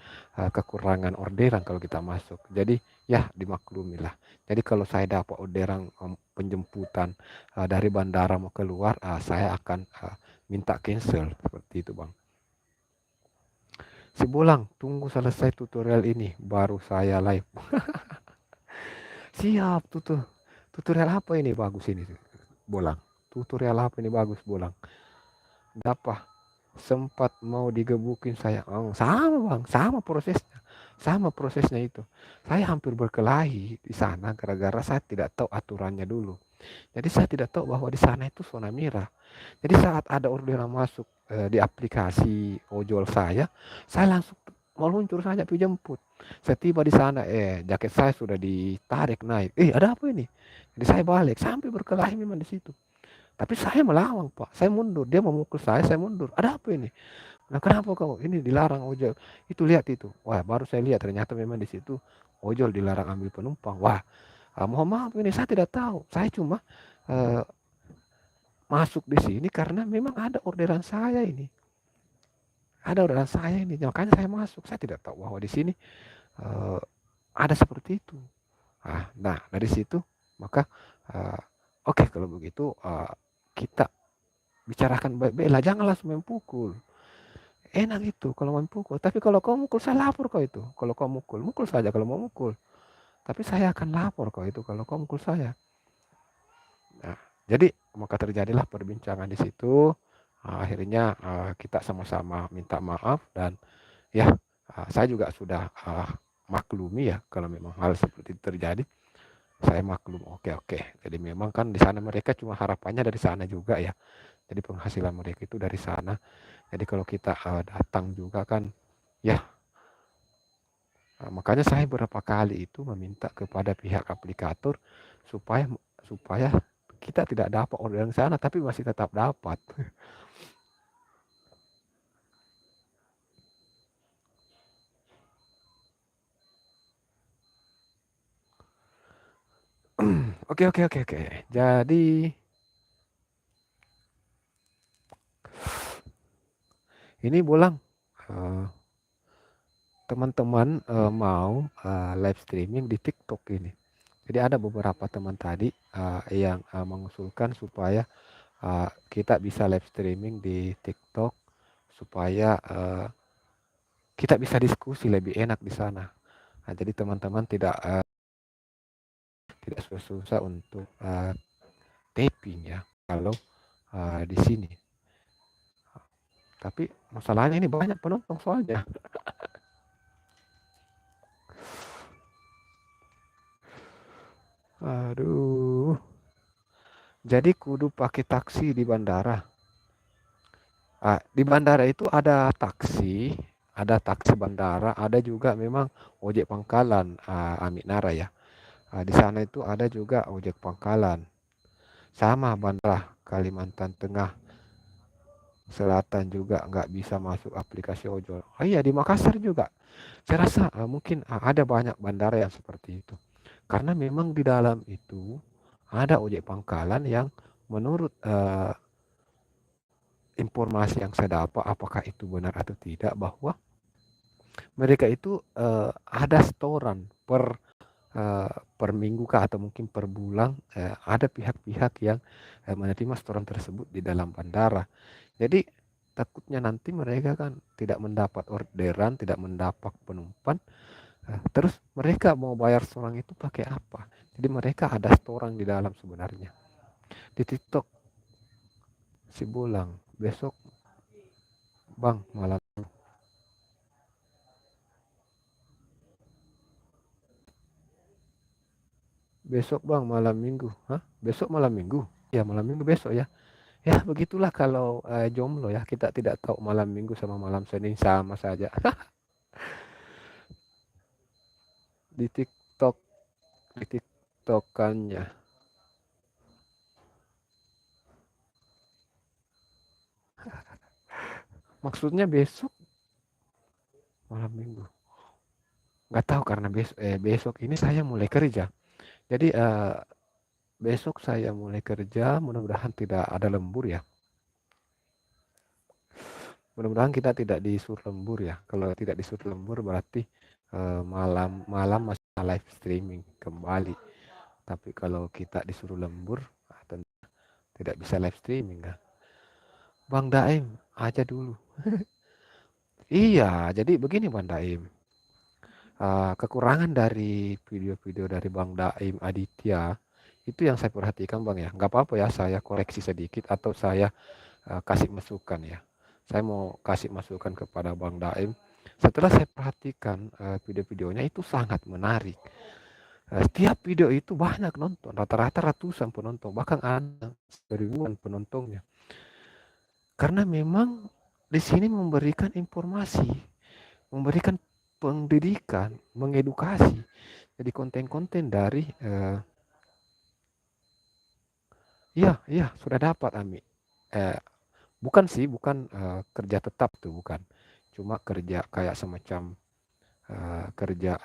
kekurangan orderan kalau kita masuk. Jadi ya dimaklumilah. Jadi kalau saya dapat orderan penjemputan dari bandara mau keluar, saya akan minta cancel seperti itu bang. Si Bolang, tunggu selesai tutorial ini baru saya live. Siap tutorial apa ini bagus ini Bolang. Tutorial apa ini bagus Bolang. Dapat sempat mau digebukin saya. Sama bang, sama prosesnya itu. Saya hampir berkelahi di sana gara-gara saya tidak tahu aturannya dulu. Jadi saya tidak tahu bahwa di sana itu zona merah. Jadi saat ada orderan masuk di aplikasi ojol saya langsung meluncur saja pergi jemput. Saya tiba di sana, jaket saya sudah ditarik naik. Ada apa ini? Jadi saya balik sampai berkelahi memang di situ. Tapi saya melawan pak, saya mundur. Dia memukul saya mundur. Ada apa ini? Nah kenapa kau ini dilarang ojol? Itu lihat itu. Wah baru saya lihat ternyata memang di situ ojol dilarang ambil penumpang. Wah mohon maaf ini saya tidak tahu. Saya cuma masuk di sini karena memang ada orderan saya ini. Ada orderan saya ini, makanya saya masuk. Saya tidak tahu bahwa di sini ada seperti itu. Nah dari situ maka oke, kalau begitu kita bicarakan baik-baik lah, jangan langsung mempukul. Enak itu kalau mempukul, tapi kalau kau mukul saya lapor kau itu. Kalau kau mukul saja kalau mau mukul. Tapi saya akan lapor kau itu kalau kau mukul saya. Nah, jadi maka terjadilah perbincangan di situ. Akhirnya kita sama-sama minta maaf dan saya juga sudah maklumi ya kalau memang hal seperti itu terjadi. Saya maklum, oke. Jadi memang kan di sana mereka cuma harapannya dari sana juga ya. Jadi penghasilan mereka itu dari sana. Jadi kalau kita datang juga kan, ya makanya saya beberapa kali itu meminta kepada pihak aplikator supaya supaya kita tidak dapat orderan sana, tapi masih tetap dapat. Oke. Jadi ini Bolang, eh, teman-teman mau live streaming di TikTok ini. Jadi ada beberapa teman tadi yang mengusulkan supaya kita bisa live streaming di TikTok supaya kita bisa diskusi lebih enak di sana. Nah, jadi teman-teman tidak susah-susah untuk taping ya kalau di sini. Tapi masalahnya ini banyak penonton soalnya. Aduh. Jadi kudu pakai taksi di bandara. Di bandara itu ada taksi bandara, ada juga memang ojek pangkalan, Amik Nara ya. Di sana itu ada juga ojek pangkalan. Sama bandara Kalimantan Tengah Selatan juga nggak bisa masuk aplikasi ojol. Iya di Makassar juga. Saya rasa mungkin ada banyak bandara yang seperti itu. Karena memang di dalam itu ada ojek pangkalan yang menurut informasi yang saya dapat, apakah itu benar atau tidak, bahwa mereka itu ada setoran per minggu kah atau mungkin per bulan, ada pihak-pihak yang menerima setoran tersebut di dalam bandara. Jadi takutnya nanti mereka kan tidak mendapat orderan, tidak mendapat penumpang, terus mereka mau bayar setoran itu pakai apa? Jadi mereka ada setoran di dalam sebenarnya. Di TikTok si Bolang, besok Bang malam besok Bang malam minggu. Hah? Besok malam minggu? Ya malam minggu besok ya. Ya begitulah kalau jomblo ya, kita tidak tahu malam minggu sama malam Senin sama saja. Di TikTok, di TikTokannya. Maksudnya besok malam minggu. Nggak tahu karena besok ini saya mulai kerja. Jadi besok saya mulai kerja, mudah-mudahan tidak ada lembur ya. Mudah-mudahan kita tidak disuruh lembur ya. Kalau tidak disuruh lembur berarti malam masih live streaming kembali. Tapi kalau kita disuruh lembur, tentu tidak bisa live streaming kan. Bang Daim aja dulu. Iya, jadi begini Bang Daim. Kekurangan dari video-video dari Bang Daim Aditya itu yang saya perhatikan Bang ya. Nggak apa-apa ya saya koreksi sedikit atau saya kasih masukan ya. Saya mau kasih masukan kepada Bang Daim. Setelah saya perhatikan video-videonya itu sangat menarik. Setiap video itu banyak nonton, rata-rata ratusan penonton, bahkan ada ribuan penontonnya. Karena memang di sini memberikan informasi, memberikan pendidikan, mengedukasi. Jadi konten-konten dari iya sudah dapat Ami. Bukan kerja tetap tuh bukan. Cuma kerja kayak semacam kerja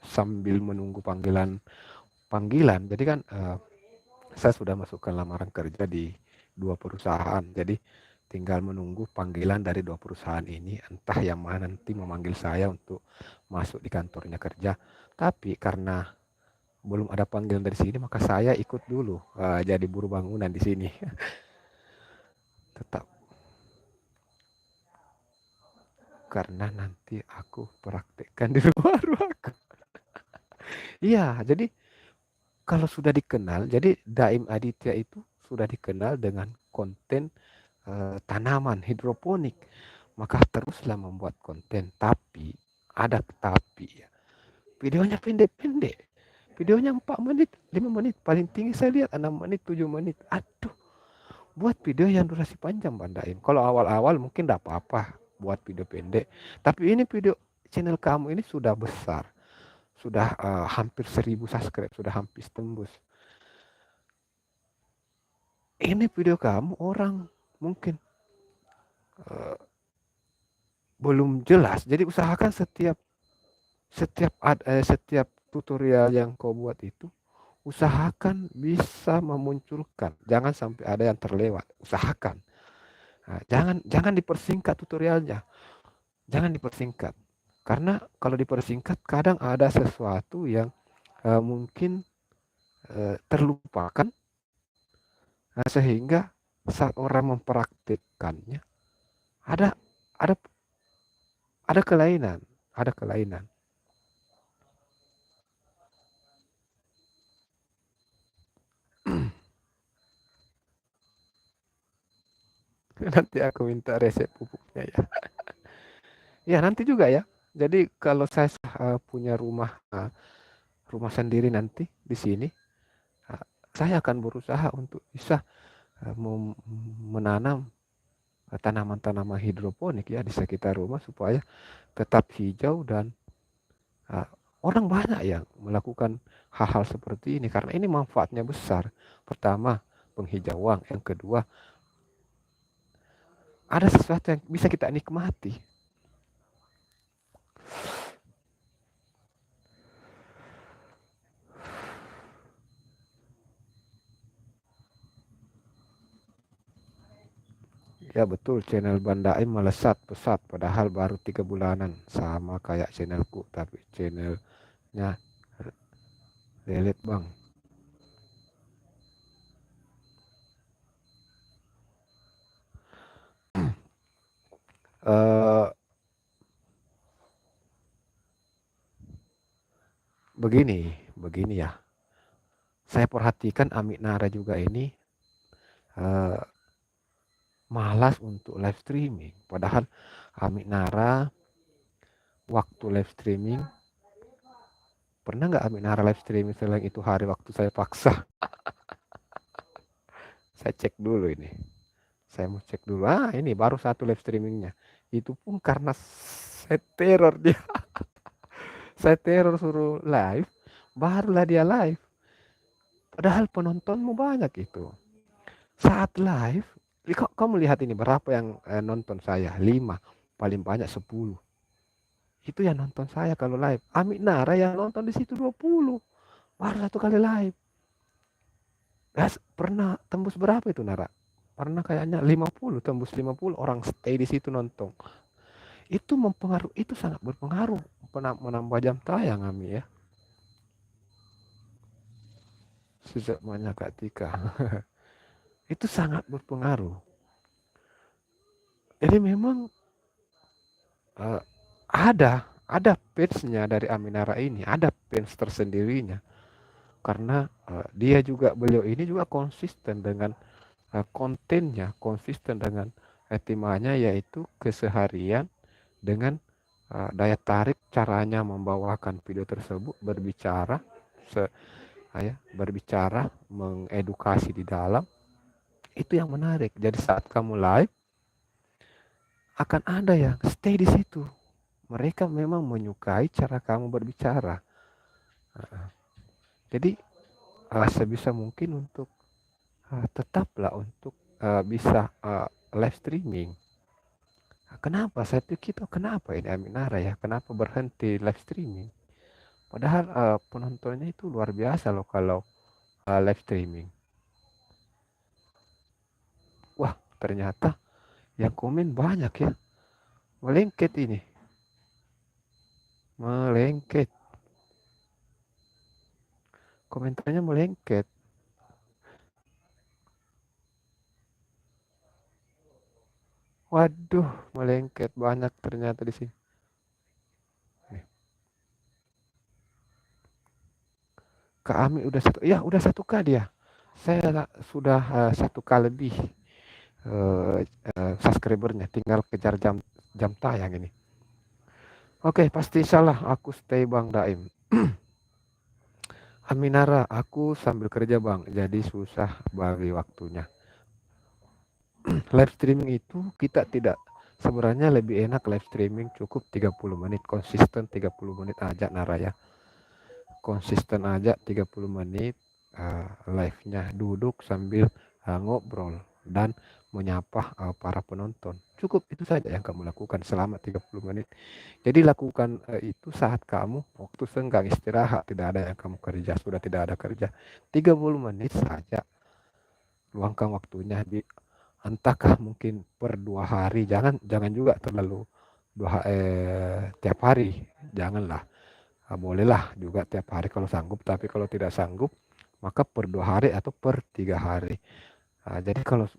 sambil menunggu panggilan. Jadi kan saya sudah masukkan lamaran kerja di 2 perusahaan. Jadi tinggal menunggu panggilan dari 2 perusahaan ini, entah yang mana nanti memanggil saya untuk masuk di kantornya kerja. Tapi karena belum ada panggilan dari sini, maka saya ikut dulu jadi buruh bangunan di sini. Tetap karena nanti aku praktekkan di rumah aku. Iya, jadi kalau sudah dikenal, jadi Daim Aditya itu sudah dikenal dengan konten tanaman hidroponik, maka teruslah membuat konten. Tapi ada tapi ya, videonya pendek-pendek. videonya 4 menit, 5 menit, paling tinggi saya lihat 6 menit, 7 menit. Aduh, buat video yang durasi panjang Bang Daim. Kalau awal-awal mungkin tidak apa-apa buat video pendek. Tapi ini video channel kamu ini sudah besar. Sudah hampir 1000 subscribe, sudah hampir tembus. Ini video kamu orang mungkin belum jelas. Jadi usahakan setiap tutorial yang kau buat itu usahakan bisa memunculkan, jangan sampai ada yang terlewat. Usahakan. Nah, jangan dipersingkat tutorialnya. Jangan dipersingkat. Karena kalau dipersingkat kadang ada sesuatu yang mungkin terlupakan, sehingga saat orang mempraktikkannya ada kelainan, Nanti aku minta resep pupuknya ya. Ya nanti juga ya. Jadi kalau saya punya rumah sendiri nanti di sini, saya akan berusaha untuk bisa menanam tanaman-tanaman hidroponik ya di sekitar rumah supaya tetap hijau dan orang banyak yang melakukan hal-hal seperti ini karena ini manfaatnya besar. Pertama, penghijauan. Yang kedua, ada sesuatu yang bisa kita nikmati. Ya betul, channel Bang Daim melesat pesat padahal baru 3 bulanan. Sama kayak channelku, tapi channelnya lelet Bang. Begini ya. Saya perhatikan Amik Nara juga ini malas untuk live streaming. Padahal Amik Nara waktu live streaming, pernah nggak Amik Nara live streaming selain itu hari waktu saya paksa? Saya cek dulu ini. Saya mau cek dulu. Ini baru satu live streamingnya. Itu pun karena saya teror dia. Saya teror suruh live, barulah dia live. Padahal penontonmu banyak itu. Saat live, kamu lihat ini berapa yang nonton saya? 5, paling banyak 10. Itu yang nonton saya kalau live. Amik Nara yang nonton di situ 20. Baru satu kali live. Pernah tembus berapa itu Nara? Pernah kayaknya 50, tembus 50 orang stay di situ nonton. Itu mempengaruhi, itu sangat berpengaruh menambah jam tayang Ami ya. Sejak banyak Kak Tika. Itu sangat berpengaruh. Jadi memang ada fansnya dari Amik Nara ini, ada fans tersendirinya. Karena beliau ini juga konsisten dengan kontennya, konsisten dengan temanya yaitu keseharian dengan daya tarik caranya membawakan video tersebut, berbicara mengedukasi di dalam, itu yang menarik. Jadi saat kamu live akan ada yang stay di situ. Mereka memang menyukai cara kamu berbicara. Jadi sebisa mungkin untuk tetaplah untuk bisa live streaming. Kenapa saya pikir kenapa ini Amik Nara ya, kenapa berhenti live streaming? Padahal penontonnya itu luar biasa loh kalau live streaming. Wah, ternyata yang komen banyak ya. Melengket ini. Melengket. Komentarnya melengket. Waduh, melengket banyak ternyata di sini. Kak Ami udah udah 1K dia. Saya sudah 1K lebih subscribernya, tinggal kejar jam tayang ini. Oke, pasti salah aku stay Bang Daim. Aminara, aku sambil kerja bang, jadi susah bagi waktunya. Live streaming itu kita tidak, sebenarnya lebih enak live streaming cukup 30 menit, konsisten 30 menit aja Nara ya. Konsisten aja 30 menit live-nya, duduk sambil ngobrol dan menyapa para penonton. Cukup itu saja yang kamu lakukan selama 30 menit. Jadi lakukan itu saat kamu waktu senggang istirahat, tidak ada yang kamu kerja, sudah tidak ada kerja. 30 menit saja luangkan waktunya, entahkah mungkin per 2 hari, jangan juga terlalu tiap hari, janganlah. Bolehlah juga tiap hari kalau sanggup, tapi kalau tidak sanggup maka per 2 hari atau per 3 hari. Jadi kalau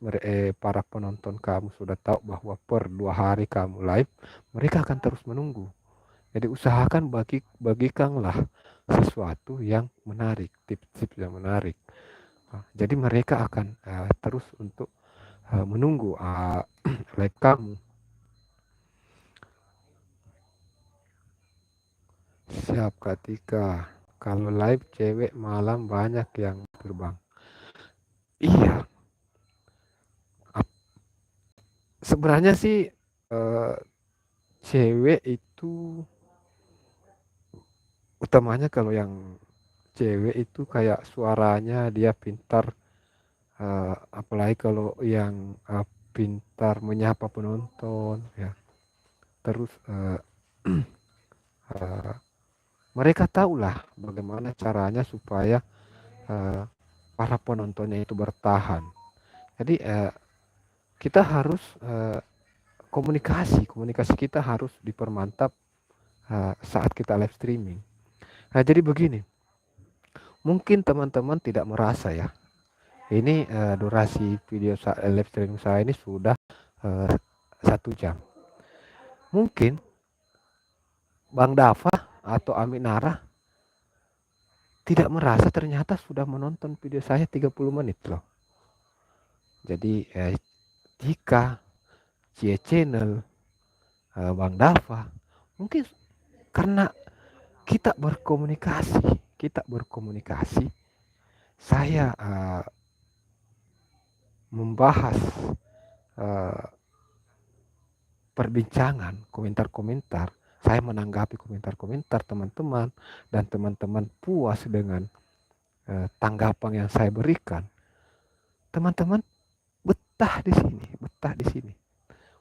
para penonton kamu sudah tahu bahwa per 2 hari kamu live, mereka akan terus menunggu. Jadi usahakan bagikanlah sesuatu yang menarik, tips-tips yang menarik. Jadi mereka akan terus untuk menunggu live kamu. Siap Katika. Kalau live cewek malam banyak yang terbang. Iya. Sebenarnya sih cewek itu utamanya kalau yang cewek itu kayak suaranya dia pintar, apalagi kalau yang pintar menyapa penonton ya. Terus mereka tahulah bagaimana caranya supaya para penontonnya itu bertahan. Jadi kita harus komunikasi kita harus dipermantap saat kita live streaming. Jadi begini, mungkin teman-teman tidak merasa ya, ini durasi video live streaming saya ini sudah 1 jam. Mungkin Bang Dava atau Aminara tidak merasa ternyata sudah menonton video saya 30 menit loh. Jadi jika Cie Channel, Bang Dava, mungkin karena kita berkomunikasi, saya membahas perbincangan, komentar-komentar, saya menanggapi komentar-komentar teman-teman, dan teman-teman puas dengan tanggapan yang saya berikan. Teman-teman betah di sini.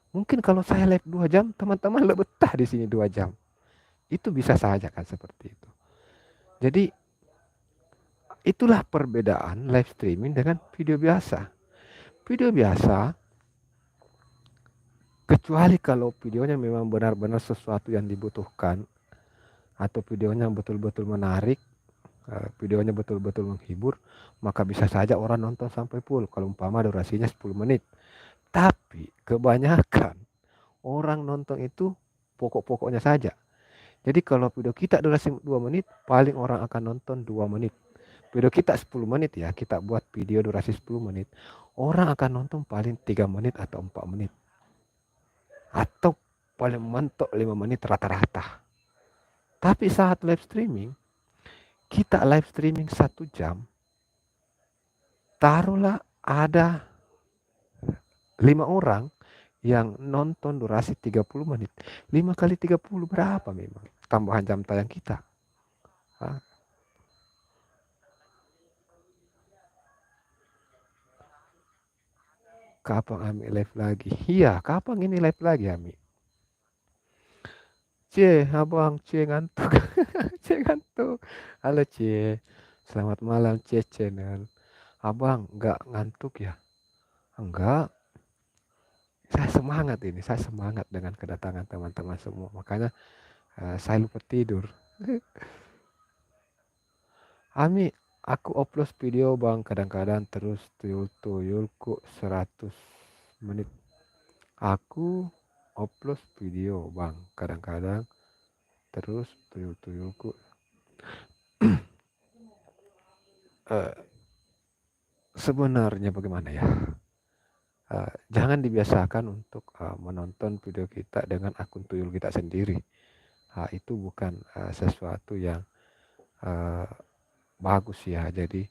Mungkin kalau saya live 2 jam, teman-teman lebih betah di sini 2 jam. Itu bisa saja kan seperti itu. Jadi itulah perbedaan live streaming dengan video biasa. Video biasa, kecuali kalau videonya memang benar-benar sesuatu yang dibutuhkan, atau videonya betul-betul menarik, videonya betul-betul menghibur, maka bisa saja orang nonton sampai full kalau umpama durasinya 10 menit. Tapi kebanyakan orang nonton itu pokok-pokoknya saja. Jadi kalau video kita durasi 2 menit, paling orang akan nonton 2 menit. Video kita 10 menit ya, kita buat video durasi 10 menit. Orang akan nonton paling 3 menit atau 4 menit. Atau paling mentok 5 menit rata-rata. Tapi saat live streaming, kita live streaming 1 jam, taruhlah ada 5 orang yang nonton durasi 30 menit. 5 kali 30 berapa memang tambahan jam tayang kita? Kapan Ami live lagi? Iya, kapan ini live lagi Ami? Abang ngantuk. Ngantuk. Halo selamat malam Channel. Abang nggak ngantuk ya? Enggak. Saya semangat dengan kedatangan teman-teman semua. Makanya saya lupa tidur. Ami, aku upload video bang, kadang-kadang terus tuyul-tuyulku 100 menit. Aku upload video bang, kadang-kadang terus tuyul-tuyulku. Sebenarnya bagaimana ya? Jangan dibiasakan untuk menonton video kita dengan akun tuyul kita sendiri. Itu bukan sesuatu yang bagus ya. Jadi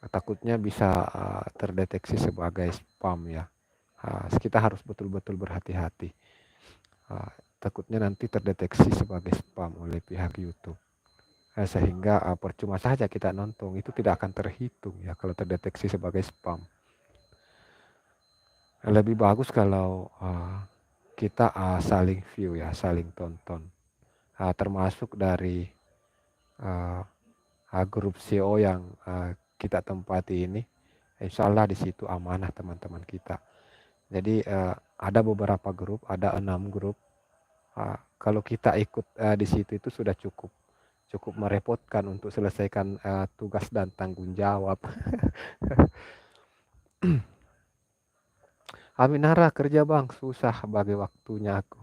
takutnya bisa terdeteksi sebagai spam ya. Kita harus betul-betul berhati-hati. Takutnya nanti terdeteksi sebagai spam oleh pihak YouTube. Sehingga percuma saja kita nonton, itu tidak akan terhitung ya kalau terdeteksi sebagai spam. Lebih bagus kalau kita saling view ya, saling tonton. Termasuk dari grup CEO yang kita tempati ini, insya Allah di situ amanah teman-teman kita. Jadi ada beberapa grup, ada 6 grup. Kalau kita ikut di situ itu sudah cukup merepotkan untuk selesaikan tugas dan tanggung jawab. Aminara kerja bang, susah bagi waktunya aku.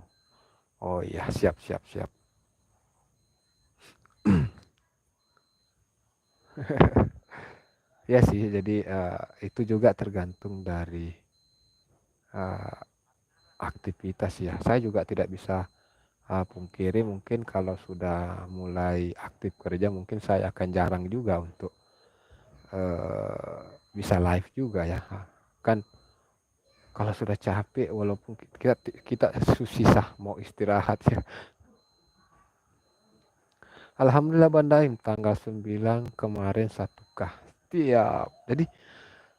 Oh iya, siap. Ya sih, jadi itu juga tergantung dari aktivitas ya. Saya juga tidak bisa pungkiri, mungkin kalau sudah mulai aktif kerja mungkin saya akan jarang juga untuk bisa live juga ya. Kan kalau sudah capek, walaupun kita susah mau istirahat ya. Alhamdulillah Bandaim tanggal 9 kemarin 1K. Tiap. Jadi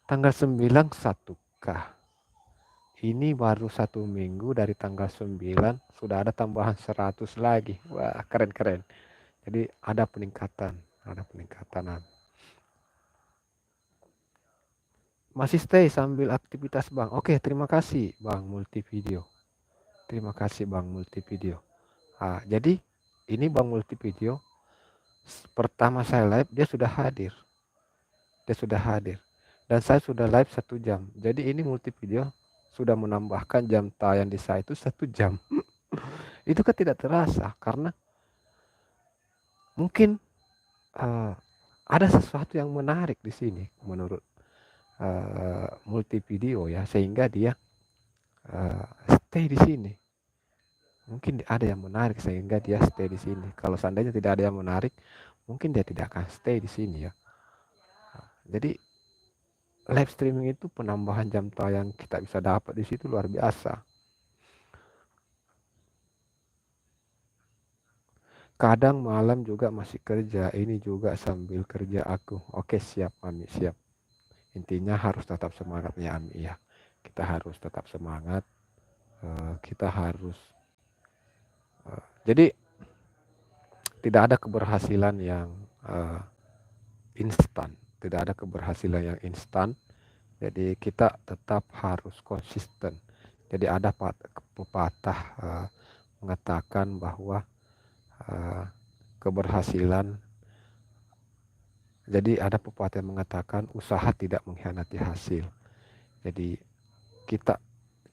tanggal 9 1K. Ini baru 1 minggu dari tanggal 9 sudah ada tambahan 100 lagi. Wah, keren. Jadi ada peningkatan. Masih stay sambil aktivitas bang. Oke, terima kasih bang Multivideo. Jadi ini bang Multivideo, pertama saya live dia sudah hadir. Dan saya sudah live 1 jam. Jadi ini Multivideo sudah menambahkan jam tayang di saya itu 1 jam. Itu kan tidak terasa karena mungkin ada sesuatu yang menarik di sini menurut Multivideo ya, sehingga dia stay di sini. Mungkin ada yang menarik sehingga dia stay di sini. Kalau seandainya tidak ada yang menarik, mungkin dia tidak akan stay di sini ya. Jadi live streaming itu penambahan jam tayang kita bisa dapat di situ luar biasa. Kadang malam juga masih kerja, ini juga sambil kerja aku. Oke, siap Ami, siap. Intinya harus tetap semangat ya Ami ya. Kita harus tetap semangat. Kita harus jadi tidak ada keberhasilan yang instan. Jadi kita tetap harus konsisten. Jadi ada pepatah mengatakan bahwa keberhasilan, jadi ada pepatah yang mengatakan usaha tidak mengkhianati hasil. Jadi kita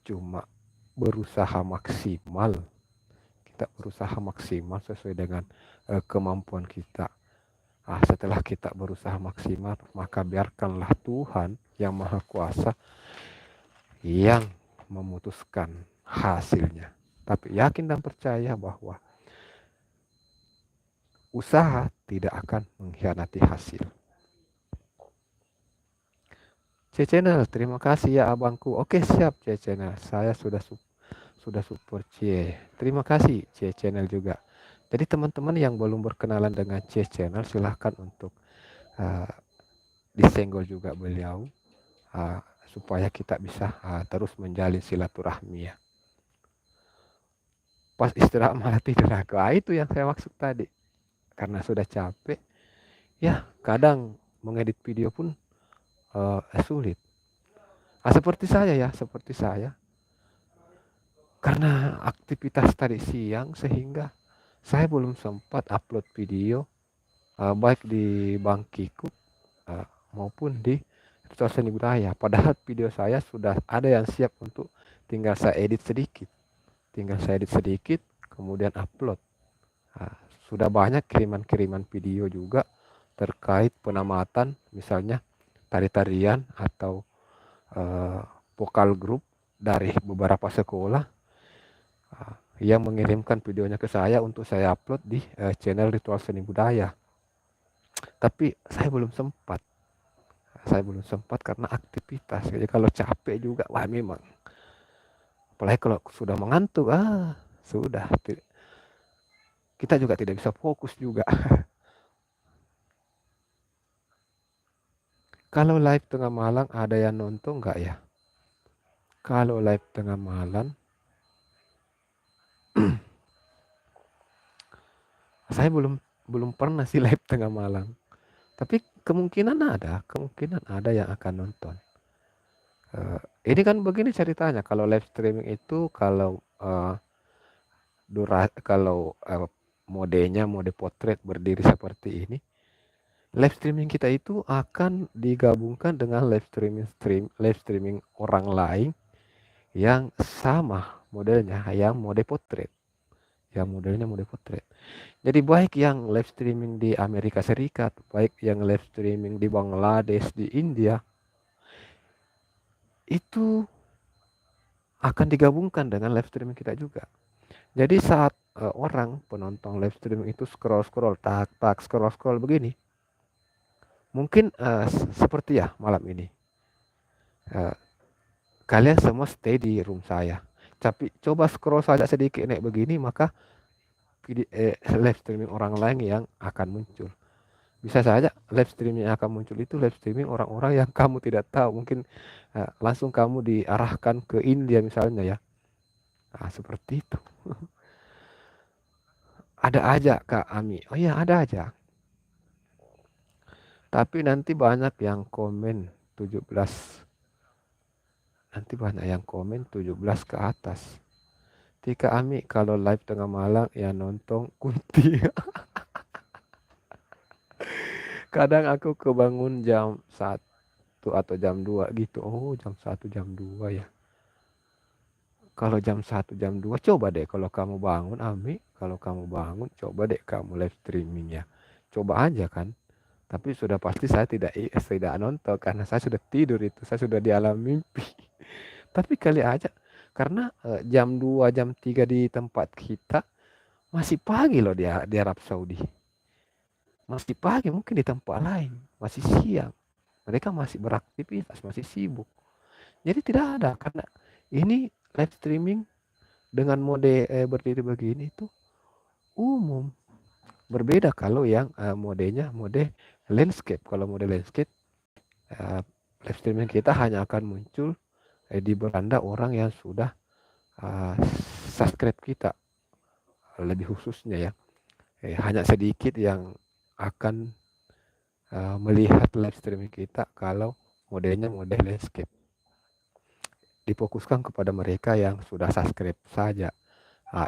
cuma berusaha maksimal sesuai dengan kemampuan kita. Setelah kita berusaha maksimal, maka biarkanlah Tuhan yang Maha Kuasa yang memutuskan hasilnya. Tapi yakin dan percaya bahwa usaha tidak akan mengkhianati hasil. C-Channel, terima kasih ya abangku. Oke, siap C-Channel. Saya sudah support C. Terima kasih C-Channel juga. Jadi teman-teman yang belum berkenalan dengan C-Channel, silahkan untuk disenggol juga beliau supaya kita bisa terus menjalin silaturahmi ya. Pas istirahat malah tidur aku. Itu yang saya maksud tadi. Karena sudah capek, ya kadang mengedit video pun sulit. Seperti saya. Karena aktivitas tadi siang sehingga saya belum sempat upload video baik di Bang Kiku maupun di Ritual Seni Budaya. Padahal video saya sudah ada yang siap untuk tinggal saya edit sedikit, kemudian upload. Sudah banyak kiriman video juga terkait penamatan, misalnya tari-tarian atau vokal grup dari beberapa sekolah yang mengirimkan videonya ke saya untuk saya upload di channel Ritual Seni Budaya. Tapi saya belum sempat. Saya belum sempat karena aktivitas. Jadi kalau capek juga, wah memang. Apalagi kalau sudah mengantuk, sudah. Kita juga tidak bisa fokus juga. Kalau live tengah malam ada yang nonton nggak ya? Kalau live tengah malam, saya belum pernah sih live tengah malam. Tapi kemungkinan ada yang akan nonton. Ini kan begini ceritanya, kalau live streaming itu kalau modenya mode potret berdiri seperti ini, live streaming kita itu akan digabungkan dengan live streaming orang lain yang sama modelnya, yang mode potret. Yang modelnya mode potret. Jadi baik yang live streaming di Amerika Serikat, baik yang live streaming di Bangladesh, di India, itu akan digabungkan dengan live streaming kita juga. Jadi saat orang penonton live streaming itu scroll scroll begini, mungkin seperti ya malam ini, kalian semua stay di room saya, tapi coba scroll saja sedikit naik begini, maka live streaming orang lain yang akan muncul. Bisa saja live streaming yang akan muncul itu live streaming orang-orang yang kamu tidak tahu. Mungkin langsung kamu diarahkan ke India misalnya ya. Seperti itu. Ada aja Kak Ami. Oh iya ada aja. Tapi nanti banyak yang komen 17. Nanti banyak yang komen 17 ke atas. Tika Ami kalau live tengah malam ya nonton Kunti. Kadang aku kebangun jam 1 atau jam 2 gitu. Oh jam 1 jam 2 ya. Kalau jam 1 jam 2 coba deh kalau kamu bangun Ami. Kalau kamu bangun coba deh kamu live streaming ya. Coba aja kan. Tapi sudah pasti saya tidak nonton karena saya sudah tidur itu. Saya sudah di alam mimpi. Tapi kali aja. Karena jam 2 jam 3 di tempat kita masih pagi loh di Arab Saudi. Masih pagi mungkin di tempat lain. Masih siang. Mereka masih beraktivitas, masih sibuk. Jadi tidak ada karena ini live streaming dengan mode berdiri begini itu umum. Berbeda kalau yang modenya mode landscape. Kalau mode landscape live streaming kita hanya akan muncul di beranda orang yang sudah subscribe kita, lebih khususnya ya. Hanya sedikit yang akan melihat live streaming kita kalau modenya mode landscape. Difokuskan kepada mereka yang sudah subscribe saja.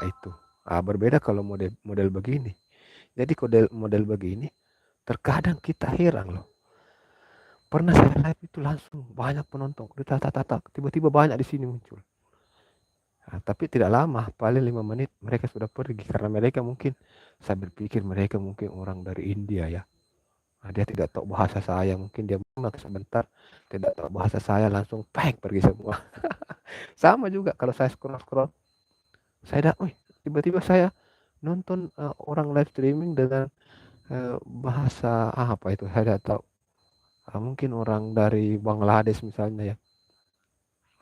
Itu. Berbeda kalau model begini. Jadi model begini terkadang kita heran loh. Pernah saya live itu langsung banyak penonton. Tiba-tiba banyak di sini muncul. Tapi tidak lama, paling 5 menit mereka sudah pergi karena mereka mungkin, saya berpikir mereka mungkin orang dari India ya. Dia tidak tahu bahasa saya, mungkin dia sebentar tidak tahu bahasa saya langsung pergi semua. Sama juga kalau saya scroll, tiba-tiba saya nonton orang live streaming dengan bahasa apa itu saya tidak tahu. Mungkin orang dari Bangladesh misalnya ya.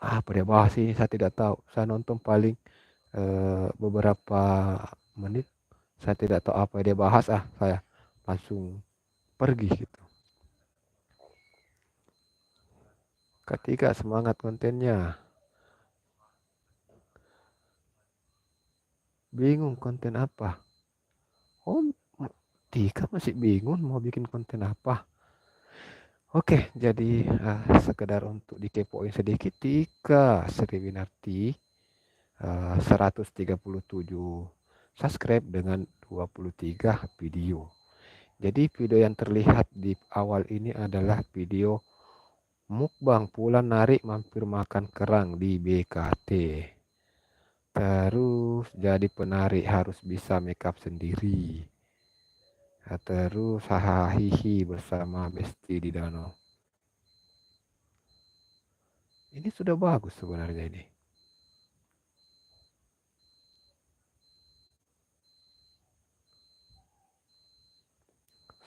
Apa dia bahas ini saya tidak tahu. Saya nonton paling beberapa menit, saya tidak tahu apa dia bahas, saya langsung pergi gitu. Ketika semangat kontennya, bingung konten apa. Tika masih bingung mau bikin konten apa. Oke, jadi sekedar untuk dikepoin sedikit, Tika Sriwinarti 137 subscribe dengan 23 video. Jadi video yang terlihat di awal ini adalah video mukbang pula narik mampir makan kerang di BKT. Terus jadi penari harus bisa makeup sendiri. Terus hahaha bersama Besti di danau. Ini sudah bagus sebenarnya ini.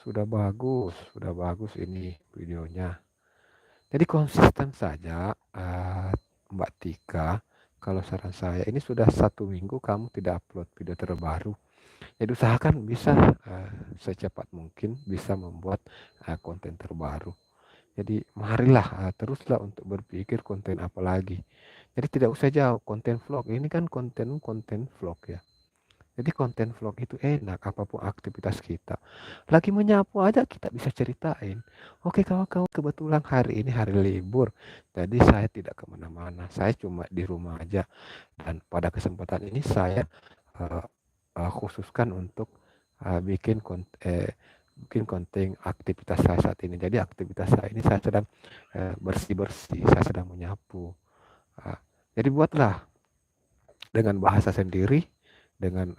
sudah bagus ini videonya. Jadi konsisten saja, Mbak Tika. Kalau saran saya, ini sudah 1 minggu kamu tidak upload video terbaru. Jadi usahakan bisa secepat mungkin bisa membuat konten terbaru. Jadi marilah teruslah untuk berpikir konten apa lagi. Jadi tidak usah jauh konten vlog. Ini kan konten vlog ya. Jadi konten vlog itu enak, apapun aktivitas kita. Lagi menyapu aja kita bisa ceritain. Oke kawan-kawan, kebetulan hari ini hari libur. Jadi saya tidak kemana-mana. Saya cuma di rumah aja. Dan pada kesempatan ini saya khususkan untuk bikin konten aktivitas saya saat ini. Jadi aktivitas saya ini saya sedang bersih-bersih, saya sedang menyapu. Jadi buatlah dengan bahasa sendiri, dengan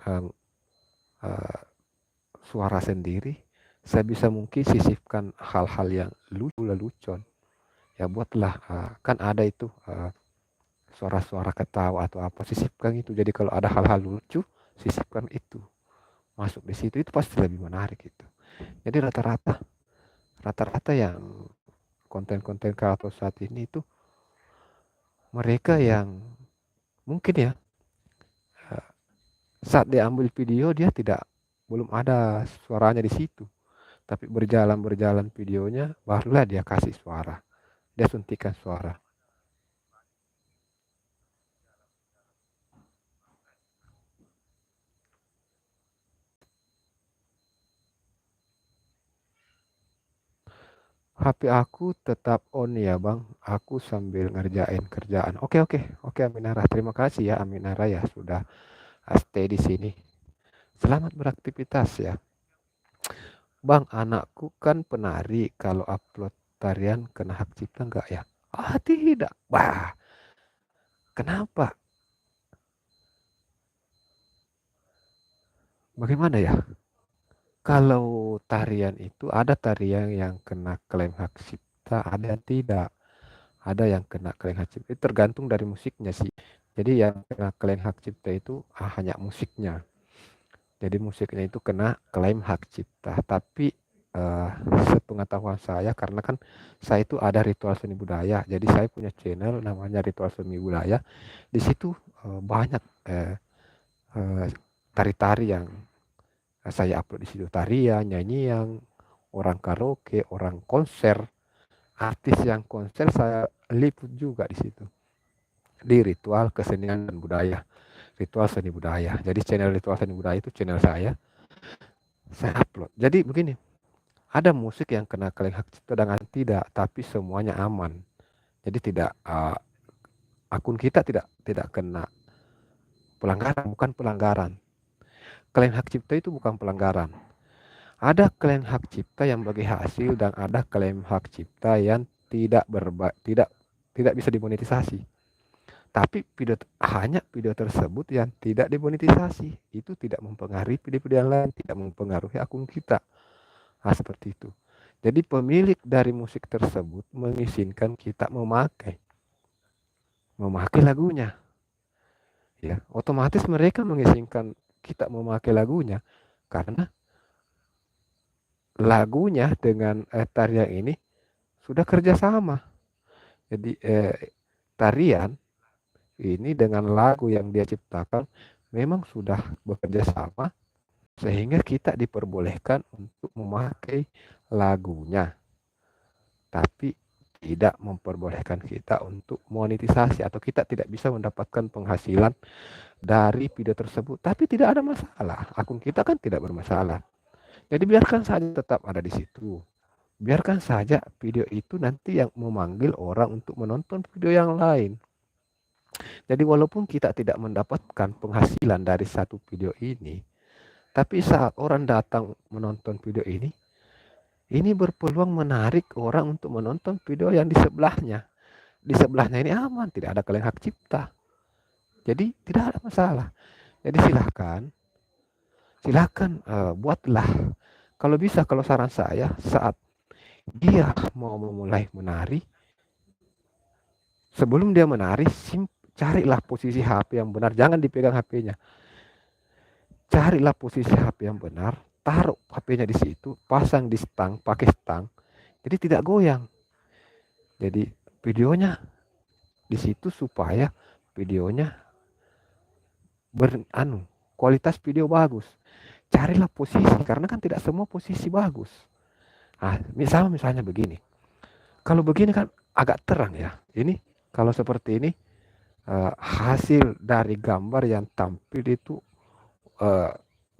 suara sendiri, saya bisa mungkin sisipkan hal-hal yang lucu-lelucon. Ya buatlah, kan ada itu suara-suara ketawa atau apa, sisipkan itu. Jadi kalau ada hal-hal lucu, sisipkan itu. Masuk di situ, itu pasti lebih menarik itu. Jadi rata-rata yang konten-konten kreator saat ini itu mereka yang mungkin ya saat dia ambil video dia belum ada suaranya di situ, tapi berjalan videonya barulah dia kasih suara, dia suntikan suara. HP aku tetap on ya bang, aku sambil ngerjain kerjaan. Oke Aminara, terima kasih ya Aminara ya sudah stay di sini. Selamat beraktivitas ya. Bang, anakku kan penari, kalau upload tarian kena hak cipta enggak ya? Tidak. Wah, kenapa? Bagaimana ya? Kalau tarian itu ada tarian yang kena klaim hak cipta, ada yang tidak. Ada yang kena klaim hak cipta, itu tergantung dari musiknya sih. Jadi yang kena klaim hak cipta itu hanya musiknya. Jadi musiknya itu kena klaim hak cipta. Tapi sepengetahuan saya, karena kan saya itu ada ritual seni budaya. Jadi saya punya channel namanya Ritual Seni Budaya. Di situ banyak tari-tari yang saya upload di situ, tarian, nyanyian, orang karaoke, orang konser, artis yang konser saya liput juga di situ. Di Ritual Kesenian dan Budaya, Ritual Seni Budaya. Jadi channel Ritual Seni Budaya itu channel saya upload. Jadi begini, ada musik yang kena klaim hak cipta dengan tidak, tapi semuanya aman. Jadi tidak akun kita tidak kena pelanggaran, bukan pelanggaran. Klaim hak cipta itu bukan pelanggaran. Ada klaim hak cipta yang bagi hasil dan ada klaim hak cipta yang tidak bisa dimonetisasi. Tapi hanya video tersebut yang tidak dimonetisasi. Itu tidak mempengaruhi video-video yang lain, tidak mempengaruhi akun kita. Nah, seperti itu. Jadi pemilik dari musik tersebut mengizinkan kita memakai lagunya. Ya, otomatis mereka mengizinkan kita memakai lagunya karena lagunya dengan tarian ini sudah kerjasama. Jadi tarian ini dengan lagu yang dia ciptakan memang sudah bekerja sama sehingga kita diperbolehkan untuk memakai lagunya, tapi tidak memperbolehkan kita untuk monetisasi atau kita tidak bisa mendapatkan penghasilan dari video tersebut. Tapi tidak ada masalah, akun kita kan tidak bermasalah. Jadi biarkan saja tetap ada di situ. Biarkan saja video itu nanti yang memanggil orang untuk menonton video yang lain. Jadi walaupun kita tidak mendapatkan penghasilan dari satu video ini, tapi saat orang datang menonton video ini berpeluang menarik orang untuk menonton video yang di sebelahnya. Di sebelahnya ini aman, tidak ada klaim hak cipta. Jadi tidak ada masalah. Jadi silakan buatlah. Kalau bisa, kalau saran saya, saat dia mau memulai menari, sebelum dia menari, carilah posisi HP yang benar. Jangan dipegang HP-nya. Carilah posisi HP yang benar, taruh HP-nya di situ, pasang di stang, pakai stang, jadi tidak goyang. Jadi videonya di situ supaya videonya kualitas video bagus. Carilah posisi, karena kan tidak semua posisi bagus. Nah, misalnya begini. Kalau begini kan agak terang ya. Ini kalau seperti ini hasil dari gambar yang tampil itu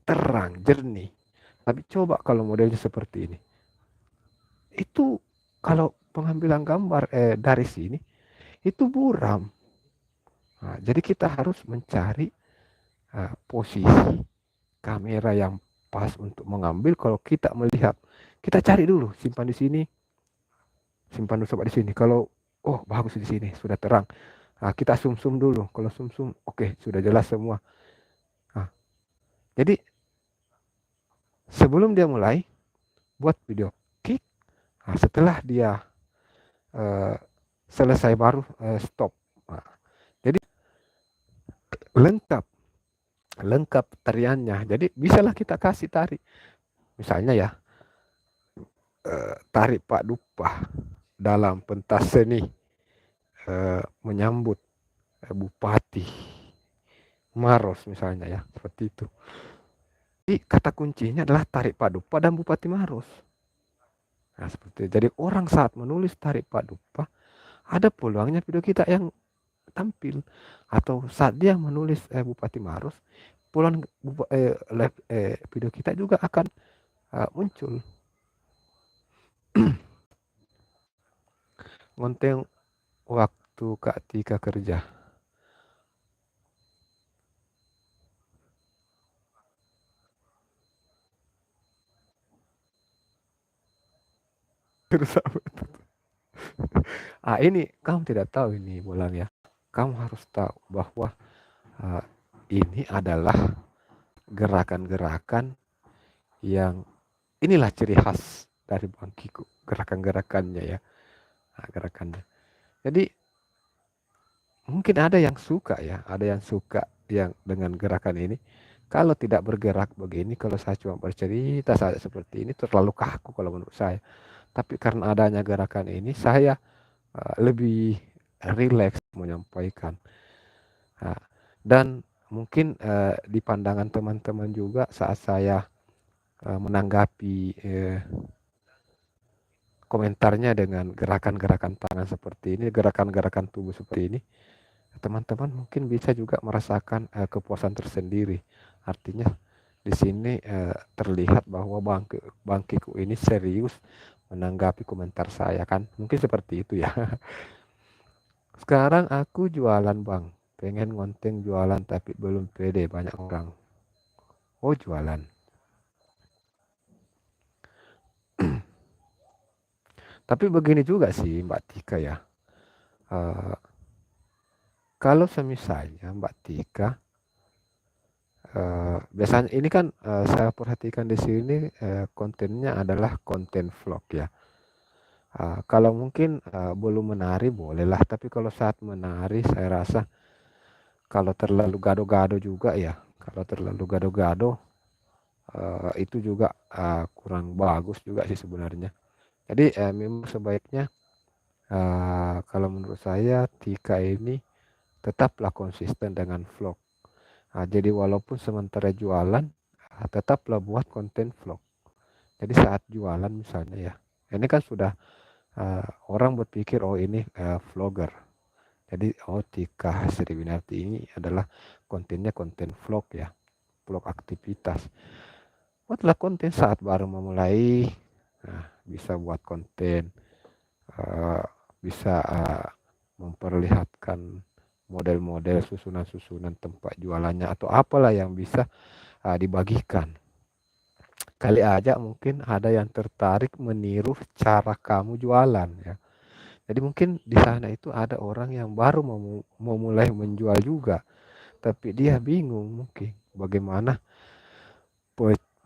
terang, jernih. Tapi coba kalau modelnya seperti ini. Itu kalau pengambilan gambar dari sini itu buram. Nah, jadi kita harus mencari posisi kamera yang pas untuk mengambil. Kalau kita melihat, kita cari dulu, simpan di sini, simpan dulu di sini. Kalau bagus di sini, sudah terang. Nah, kita zoom dulu. Kalau zoom, oke, sudah jelas semua. Nah, jadi sebelum dia mulai buat video kick, nah, setelah dia selesai baru stop. Nah, jadi lengkap tariannya. Jadi bisalah kita kasih tarik. Misalnya ya, tarik Pak Dupa dalam pentas seni menyambut Bupati Maros misalnya ya, seperti itu. Jadi kata kuncinya adalah tarik Pak Dupa dan Bupati Maros. Nah, seperti itu. Jadi orang saat menulis tarik Pak Dupa, ada peluangnya video kita yang tampil. Atau saat dia menulis Bupati Maros, peluang video kita juga akan muncul. Ngonteng waktu Kak Tika kerja. Terus apa? Ini kamu tidak tahu ini Bulan ya. Kamu harus tahu bahwa ini adalah gerakan-gerakan yang inilah ciri khas dari Bangkiku, gerakan-gerakannya ya. Nah, gerakannya. Jadi mungkin ada yang suka ya, ada yang suka yang dengan gerakan ini. Kalau tidak bergerak begini, kalau saya cuma bercerita saja seperti ini terlalu kaku kalau menurut saya. Tapi karena adanya gerakan ini, saya lebih rileks menyampaikan. Dan mungkin di pandangan teman-teman juga saat saya menanggapi komentarnya dengan gerakan-gerakan tangan seperti ini, gerakan-gerakan tubuh seperti ini, teman-teman mungkin bisa juga merasakan kepuasan tersendiri. Artinya di sini terlihat bahwa Bangkiku ini serius menanggapi komentar saya kan, mungkin seperti itu ya. Sekarang aku jualan Bang, pengen ngonten jualan tapi belum pede, banyak orang. Oh jualan. Tapi begini juga sih Mbak Tika ya. Kalau semisalnya Mbak Tika, biasanya ini kan saya perhatikan di sini kontennya adalah konten vlog ya. Kalau mungkin belum menari bolehlah, tapi kalau saat menari saya rasa kalau terlalu gado-gado juga ya, kalau terlalu gado-gado itu juga kurang bagus juga sih sebenarnya. Jadi memang sebaiknya kalau menurut saya Tika ini tetaplah konsisten dengan vlog. Jadi walaupun sementara jualan, tetaplah buat konten vlog. Jadi saat jualan misalnya ya, ini kan sudah orang berpikir oh ini vlogger. Jadi Tika Hasriwinarti ini adalah kontennya konten vlog ya, vlog aktivitas. Buatlah konten saat baru memulai, bisa buat konten, bisa memperlihatkan model-model susunan-susunan tempat jualannya atau apalah yang bisa dibagikan. Kali aja mungkin ada yang tertarik meniru cara kamu jualan ya. Jadi mungkin di sana itu ada orang yang baru mau mulai menjual juga, tapi dia bingung mungkin bagaimana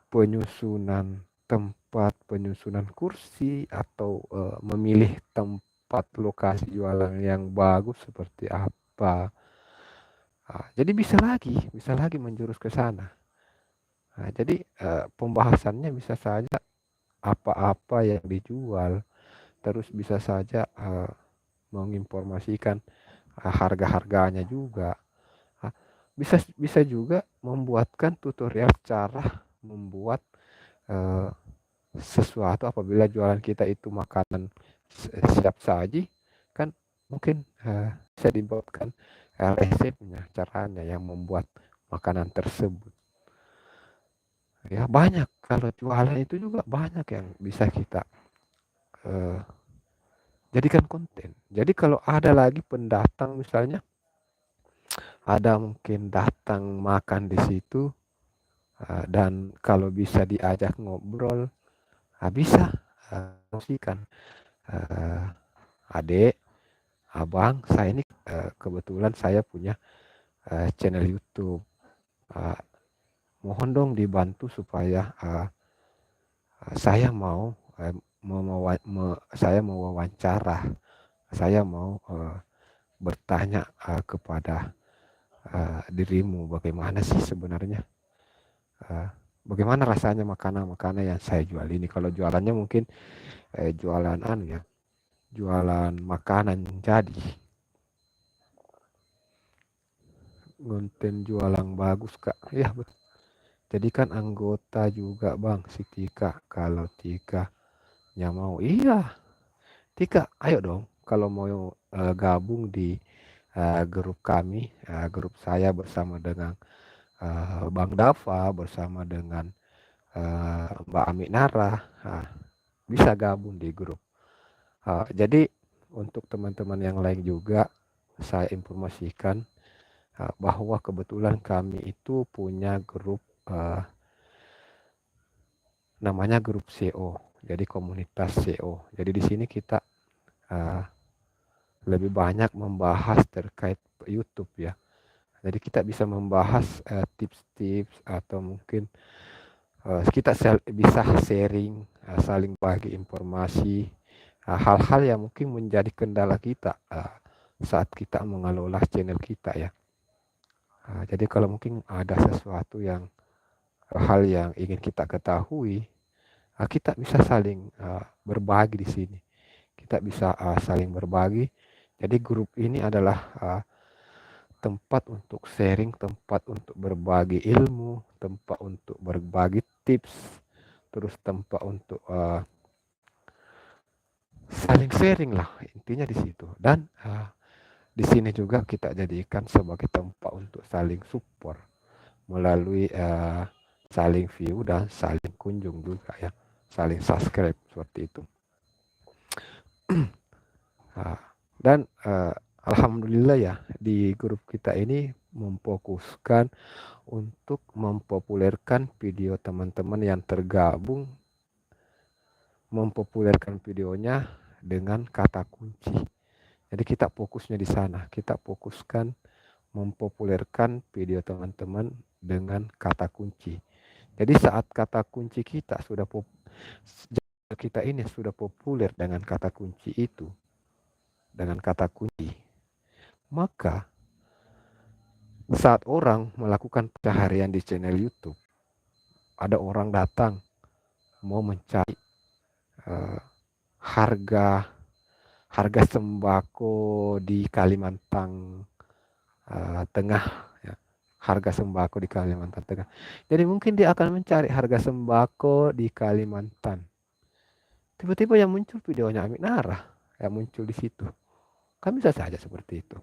penyusunan tempat, penyusunan kursi atau memilih tempat lokasi jualan yang bagus seperti apa. Jadi bisa lagi menjurus ke sana. Nah, jadi pembahasannya bisa saja apa-apa yang dijual, terus bisa saja menginformasikan harga-harganya juga. Ah, bisa bisa juga membuatkan tutorial cara membuat eh, sesuatu apabila jualan kita itu makanan siap saji, kan mungkin bisa dibuatkan resepnya, caranya yang membuat makanan tersebut. Ya banyak, kalau jualan itu juga banyak yang bisa kita eh, jadikan konten. Jadi kalau ada lagi pendatang misalnya, ada mungkin datang makan di situ, dan kalau bisa diajak ngobrol, bisa promosikan, eh, adek, abang, saya ini kebetulan saya punya channel YouTube. Eh, Mohon dong dibantu supaya saya mau saya mau wawancara, saya mau bertanya kepada dirimu, bagaimana sih sebenarnya, eh, bagaimana rasanya makanan-makanan yang saya jual ini. Kalau jualannya mungkin jualan ya, jualan makanan jadi konten jualan bagus kak, ya betul. Jadikan anggota juga bang si Tika, kalau Tika yang mau. Iya Tika, ayo dong kalau mau gabung di grup kami, grup saya bersama dengan Bang Dava, bersama dengan Mbak Amik Nara, bisa gabung di grup. Jadi untuk teman-teman yang lain juga saya informasikan bahwa kebetulan kami itu punya grup namanya grup SEO, jadi komunitas SEO. Jadi di sini kita lebih banyak membahas terkait YouTube ya. Jadi kita bisa membahas tips-tips atau mungkin kita bisa sharing, saling bagi informasi, hal-hal yang mungkin menjadi kendala kita saat kita mengelola channel kita ya. Jadi kalau mungkin ada sesuatu yang hal yang ingin kita ketahui, kita bisa saling berbagi di sini. Kita bisa saling berbagi. Jadi grup ini adalah tempat untuk sharing, tempat untuk berbagi ilmu, tempat untuk berbagi tips, terus tempat untuk saling sharing lah, intinya di situ. Dan di sini juga kita jadikan sebagai tempat untuk saling support melalui saling view dan saling kunjung juga ya, saling subscribe seperti itu. Dan alhamdulillah ya, di grup kita ini memfokuskan untuk mempopulerkan video teman-teman yang tergabung, mempopulerkan videonya dengan kata kunci. Jadi kita fokusnya di sana, kita fokuskan mempopulerkan video teman-teman dengan kata kunci. Jadi saat kata kunci kita kita ini sudah populer dengan kata kunci itu, dengan kata kunci, maka saat orang melakukan pencaharian di channel YouTube, ada orang datang mau mencari harga sembako di Kalimantan Tengah ya. Harga sembako di Kalimantan Tengah. Jadi mungkin dia akan mencari harga sembako di Kalimantan. Tiba-tiba yang muncul videonya Amik Nara yang muncul di situ. Kan bisa saja seperti itu.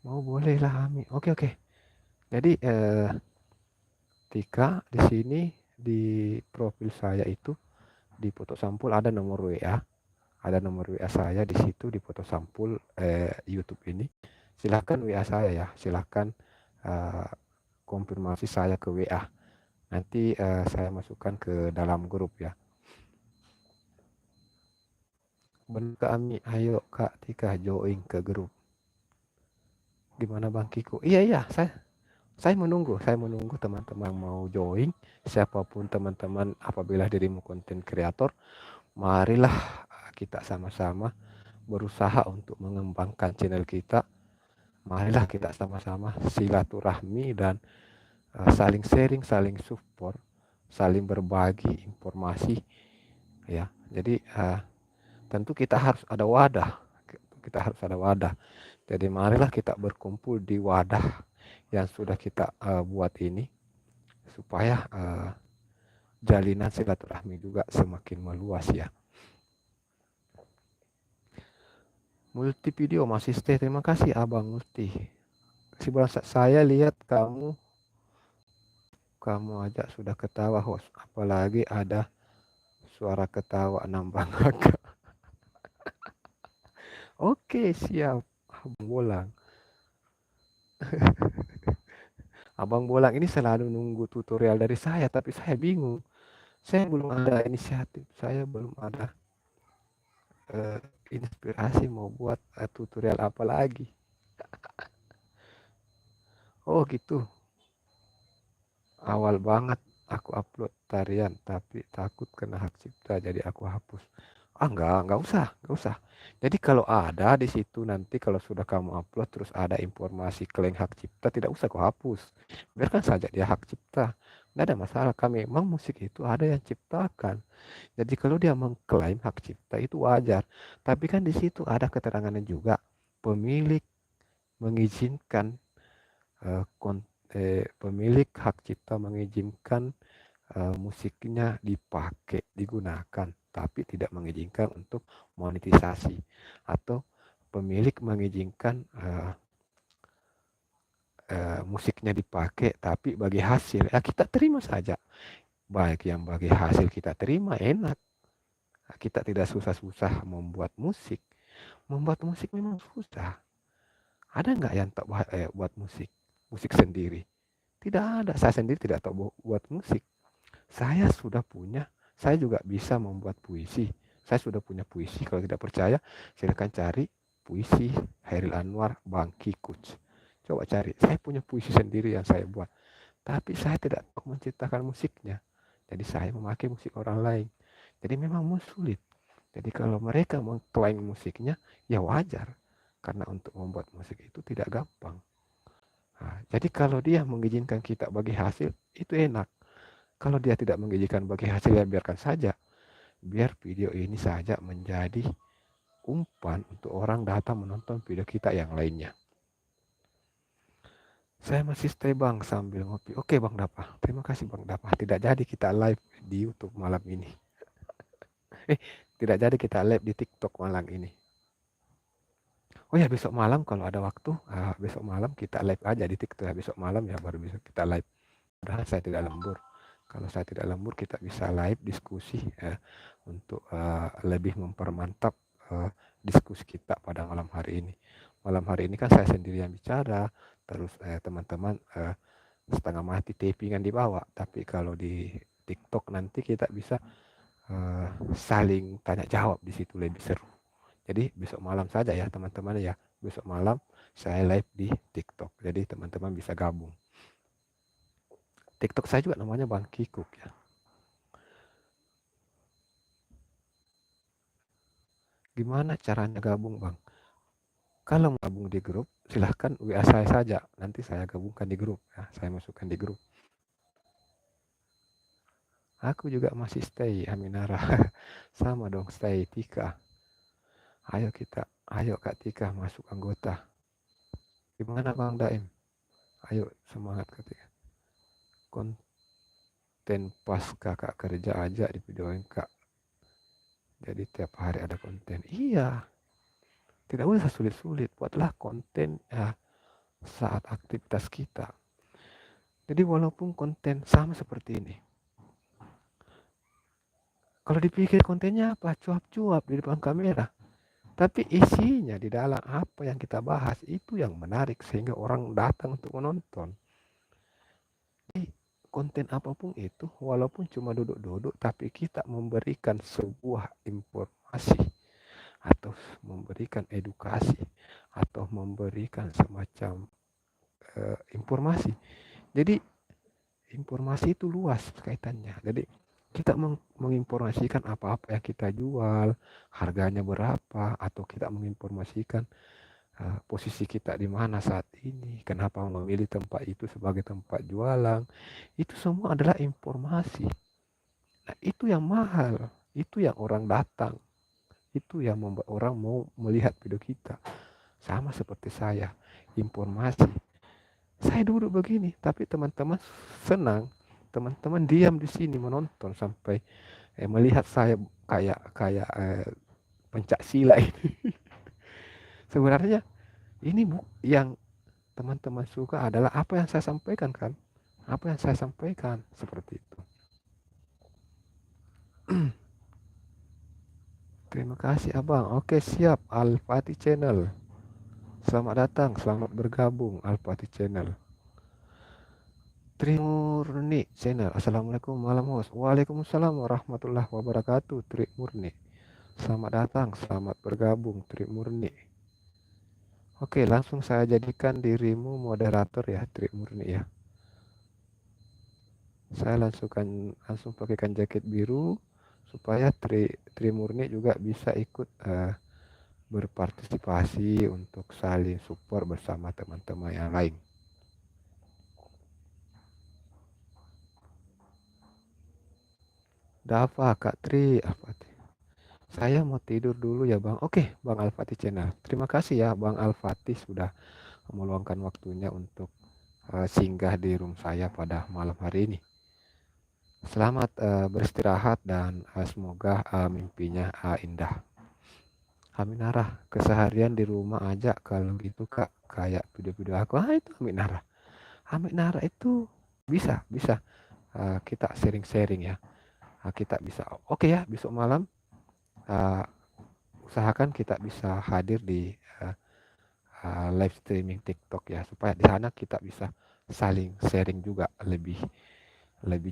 Mau boleh lah Ami. Oke. Jadi Tika di sini di profil saya itu di foto sampul ada nomor WA. Ada nomor WA saya di situ di foto sampul YouTube ini. Silahkan WA saya ya. Silahkan konfirmasi saya ke WA. Nanti saya masukkan ke dalam grup ya. Benar Kak Ami, ayo Kak Tika join ke grup. Gimana Bang Kiko? Iya, saya. Saya menunggu teman-teman mau join, siapapun teman-teman, apabila dirimu konten kreator, marilah kita sama-sama berusaha untuk mengembangkan channel kita. Marilah kita sama-sama silaturahmi dan saling sharing, saling support, saling berbagi informasi ya. Jadi tentu kita harus ada wadah. Jadi marilah kita berkumpul di wadah yang sudah kita buat ini, supaya jalinan silaturahmi juga semakin meluas ya. Multi video masih stay, terima kasih Abang Multi. Saya lihat kamu aja sudah ketawa host, apalagi ada suara ketawa nambah ngakak. Oke siap Abang Bolang. Abang Bolang ini selalu nunggu tutorial dari saya, tapi saya bingung. Saya belum ada inisiatif, saya belum ada inspirasi mau buat tutorial apa lagi. Oh gitu. Awal banget aku upload tarian, tapi takut kena hak cipta, jadi aku hapus. Enggak usah. Jadi kalau ada di situ nanti, kalau sudah kamu upload terus ada informasi klaim hak cipta, tidak usah kau hapus. Biarkan saja dia hak cipta. Tidak ada masalah, kami memang musik itu ada yang ciptakan. Jadi kalau dia mengklaim hak cipta itu wajar. Tapi kan di situ ada keterangannya juga, pemilik mengizinkan pemilik hak cipta mengizinkan musiknya dipakai, digunakan, tapi tidak mengizinkan untuk monetisasi, atau pemilik mengizinkan musiknya dipakai tapi bagi hasil, ya kita terima saja. Baik yang bagi hasil kita terima, enak. Kita tidak susah-susah membuat musik. Membuat musik memang susah. Ada nggak yang tak buat musik sendiri? Tidak ada. Saya sendiri tidak tahu buat musik. Saya juga bisa membuat puisi. Saya sudah punya puisi. Kalau tidak percaya, silakan cari puisi Hairil Anwar Bangki Kuch. Coba cari. Saya punya puisi sendiri yang saya buat. Tapi saya tidak tahu menciptakan musiknya. Jadi saya memakai musik orang lain. Jadi memang sulit. Jadi kalau mereka mengklaim musiknya, ya wajar. Karena untuk membuat musik itu tidak gampang. Nah, jadi kalau dia mengizinkan kita bagi hasil, itu enak. Kalau dia tidak mengizinkan bagi hasil, ya biarkan saja. Biar video ini saja menjadi umpan untuk orang datang menonton video kita yang lainnya. Saya masih stay Bang sambil ngopi. Oke Bang Dapa, terima kasih Bang Dapa. Tidak jadi kita live di YouTube malam ini. Tidak jadi kita live di TikTok malam ini. Oh ya, besok malam kalau ada waktu, besok malam kita live aja di TikTok ya. Besok malam ya baru bisa kita live. Padahal saya tidak lembur. Kalau saya tidak lembur, kita bisa live diskusi ya, untuk lebih mempermantap diskusi kita pada malam hari ini. Malam hari ini kan saya sendiri yang bicara, terus teman-teman setengah mati tapingan di bawah. Tapi kalau di TikTok nanti kita bisa saling tanya jawab, di situ lebih seru. Jadi besok malam saja ya teman-teman ya. Besok malam saya live di TikTok. Jadi teman-teman bisa gabung. TikTok saya juga namanya Bang Kikuk ya. Gimana caranya gabung Bang? Kalau gabung di grup, silahkan WA saya saja. Nanti saya gabungkan di grup ya. Saya masukkan di grup. Aku juga masih stay Aminara. Sama dong stay Tika. Ayo Kak Tika masuk anggota. Gimana Bang Daim? Ayo semangat Kak Tika. Konten pas kakak kerja aja di videoin Kak. Jadi tiap hari ada konten. Iya. Tidak usah sulit-sulit. Buatlah konten ya, saat aktivitas kita. Jadi walaupun konten sama seperti ini. Kalau dipikir kontennya apa? Cuap-cuap di depan kamera. Tapi isinya di dalam apa yang kita bahas itu yang menarik sehingga orang datang untuk menonton. Jadi konten apapun itu, walaupun cuma duduk-duduk, tapi kita memberikan sebuah informasi atau memberikan edukasi atau memberikan semacam informasi. Jadi informasi itu luas kaitannya. Jadi kita menginformasikan apa-apa yang kita jual, harganya berapa, atau kita menginformasikan posisi kita di mana saat ini, kenapa memilih tempat itu sebagai tempat jualan. Itu semua adalah informasi. Nah, itu yang mahal, itu yang orang datang, itu yang membuat orang mau melihat video kita. Sama seperti saya, informasi. Saya duduk begini, tapi teman-teman senang. Teman-teman diam di sini menonton sampai melihat saya kayak kayak pencak silat ini. Sebenarnya ini yang teman-teman suka adalah apa yang saya sampaikan kan? Apa yang saya sampaikan seperti itu. Terima kasih Abang. Oke, siap. Al-Fatih Channel. Selamat datang, selamat bergabung Al-Fatih Channel. Trimurni Channel. Assalamualaikum malam host. Waalaikumsalam warahmatullahi wabarakatuh. Trimurni. Selamat datang, selamat bergabung Trimurni. Oke, langsung saya jadikan dirimu moderator ya Trimurni ya. Saya langsung pakaikan jaket biru supaya Trimurni juga bisa ikut berpartisipasi untuk saling support bersama teman-teman yang lain. Dafa Kak Tri Al-Fatih. Saya mau tidur dulu ya Bang. Oke Bang Al-Fatih Channel. Terima kasih ya Bang Al-Fatih sudah meluangkan waktunya untuk singgah di room saya pada malam hari ini. Selamat beristirahat dan semoga mimpinya indah. Aminarah, keseharian di rumah aja kalau gitu Kak, kayak video-video aku. Itu Aminarah. Aminarah itu bisa kita sharing-sharing ya. Kita bisa oke ya, besok malam usahakan kita bisa hadir di live streaming TikTok ya, supaya di sana kita bisa saling sharing juga lebih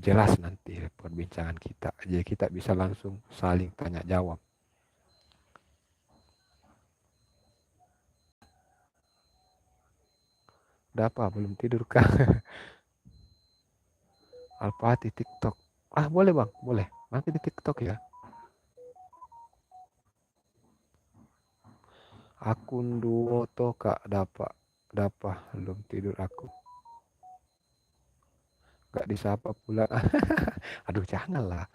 jelas nanti perbincangan kita. Jadi kita bisa langsung saling tanya jawab. Dapat belum tidur kah? Al-Fatih TikTok. Boleh Bang, boleh. Nanti di TikTok ya. Akun duo to Kak dapat belum tidur aku. Gak disapa pula. Aduh janganlah.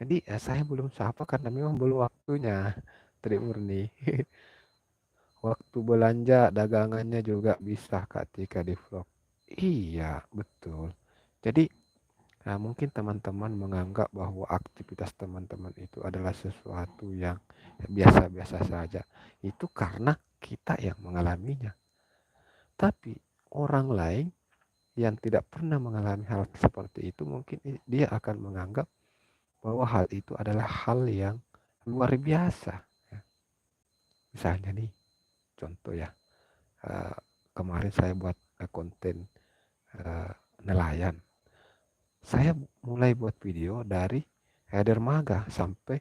Jadi saya belum sapa karena memang belum waktunya. Trimurni. Waktu belanja dagangannya juga bisa Kak Tika di vlog. Iya betul. Jadi mungkin teman-teman menganggap bahwa aktivitas teman-teman itu adalah sesuatu yang biasa-biasa saja. Itu karena kita yang mengalaminya. Tapi orang lain yang tidak pernah mengalami hal seperti itu, mungkin dia akan menganggap bahwa hal itu adalah hal yang luar biasa. Misalnya nih, contoh ya, kemarin saya buat konten nelayan. Saya mulai buat video dari dermaga sampai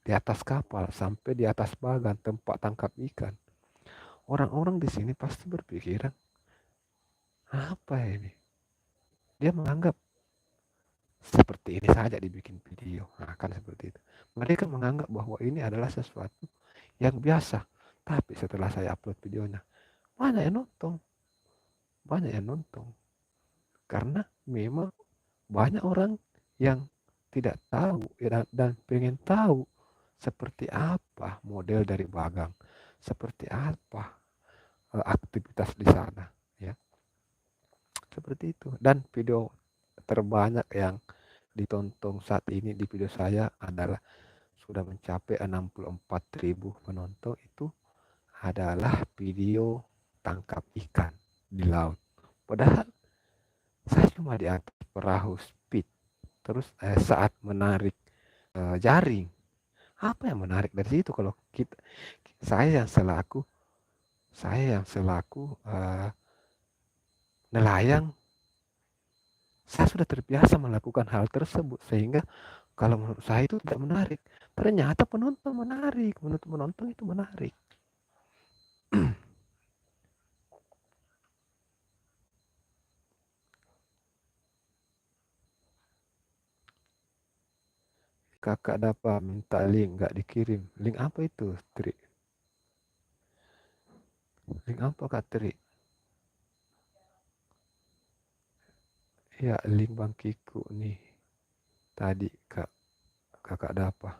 di atas kapal, sampai di atas bagan tempat tangkap ikan. Orang-orang di sini pasti berpikiran, apa ini? Dia menganggap seperti ini saja dibikin video. Kan seperti itu. Mereka menganggap bahwa ini adalah sesuatu yang biasa. Tapi setelah saya upload videonya, banyak yang nonton. Karena memang banyak orang yang tidak tahu dan pengen tahu seperti apa model dari bagang, seperti apa aktivitas di sana ya. Seperti itu. Dan video terbanyak yang ditonton saat ini di video saya adalah sudah mencapai 64.000 penonton. Itu adalah video tangkap ikan di laut. Padahal saya cuma di atas perahu speed. Terus saat menarik jaring, apa yang menarik dari situ? Kalau saya yang selaku nelayan, saya sudah terbiasa melakukan hal tersebut, sehingga kalau menurut saya itu tidak menarik. Ternyata penonton itu menarik. Kakak dapat minta link nggak dikirim. Link apa itu, Tri? Link apa Kak Tri? Ya, link Bangkiku nih. Tadi kakak dapat.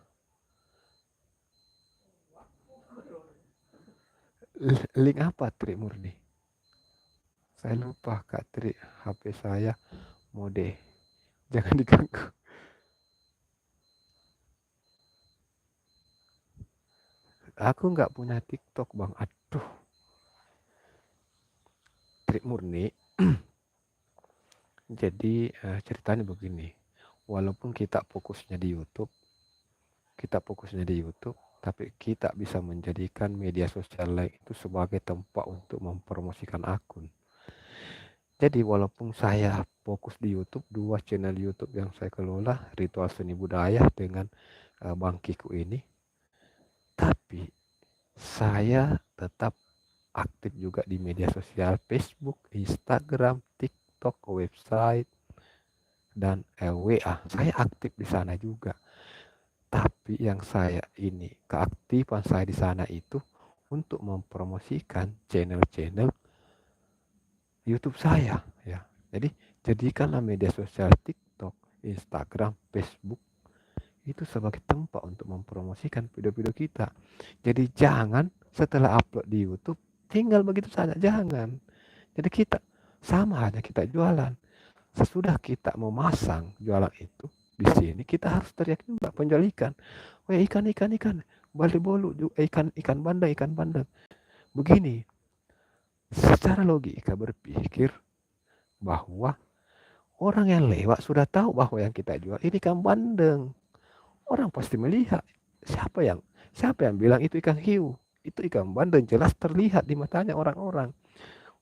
Link apa Tri Murni? Saya lupa Kak Tri. HP saya mode. Jangan diganggu. Aku nggak punya TikTok bang. Aduh. Tri Murni. Jadi ceritanya begini. Walaupun kita fokusnya di YouTube, tapi kita bisa menjadikan media sosial lain itu sebagai tempat untuk mempromosikan akun. Jadi walaupun saya fokus di YouTube, 2 channel YouTube yang saya kelola, Ritual Seni Budaya dengan Bangkiku ini, tapi saya tetap aktif juga di media sosial Facebook, Instagram, TikTok, website, dan WA. Saya aktif di sana juga. Tapi yang saya ini, keaktifan saya di sana itu untuk mempromosikan channel-channel YouTube saya ya. Jadi jadikanlah media sosial TikTok, Instagram, Facebook itu sebagai tempat untuk mempromosikan video-video kita. Jadi jangan setelah upload di YouTube tinggal begitu saja, jangan. Jadi kita sama aja kita jualan. Sesudah kita memasang jualan itu di sini, kita harus teriak juga penjual ikan. Weh, ikan, balik bolu, ikan bandeng. Begini, secara logika berpikir bahwa orang yang lewat sudah tahu bahwa yang kita jual ini ikan bandeng. Orang pasti melihat. Siapa yang bilang itu ikan hiu? Itu ikan bandeng, jelas terlihat di matanya orang-orang.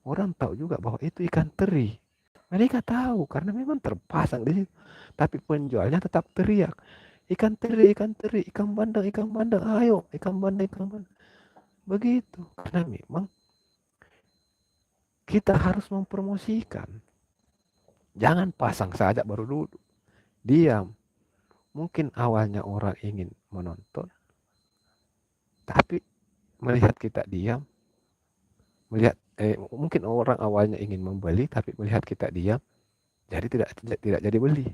Orang tahu juga bahwa itu ikan teri. Mereka tahu karena memang terpasang di situ. Tapi penjualnya tetap teriak, ikan teri, ikan bandeng, ayo, ikan bandeng. Begitu. Karena memang kita harus mempromosikan. Jangan pasang saja baru duduk. Diam. Mungkin awalnya orang ingin menonton, tapi melihat kita diam, mungkin orang awalnya ingin membeli, tapi melihat kita diam, jadi tidak jadi beli.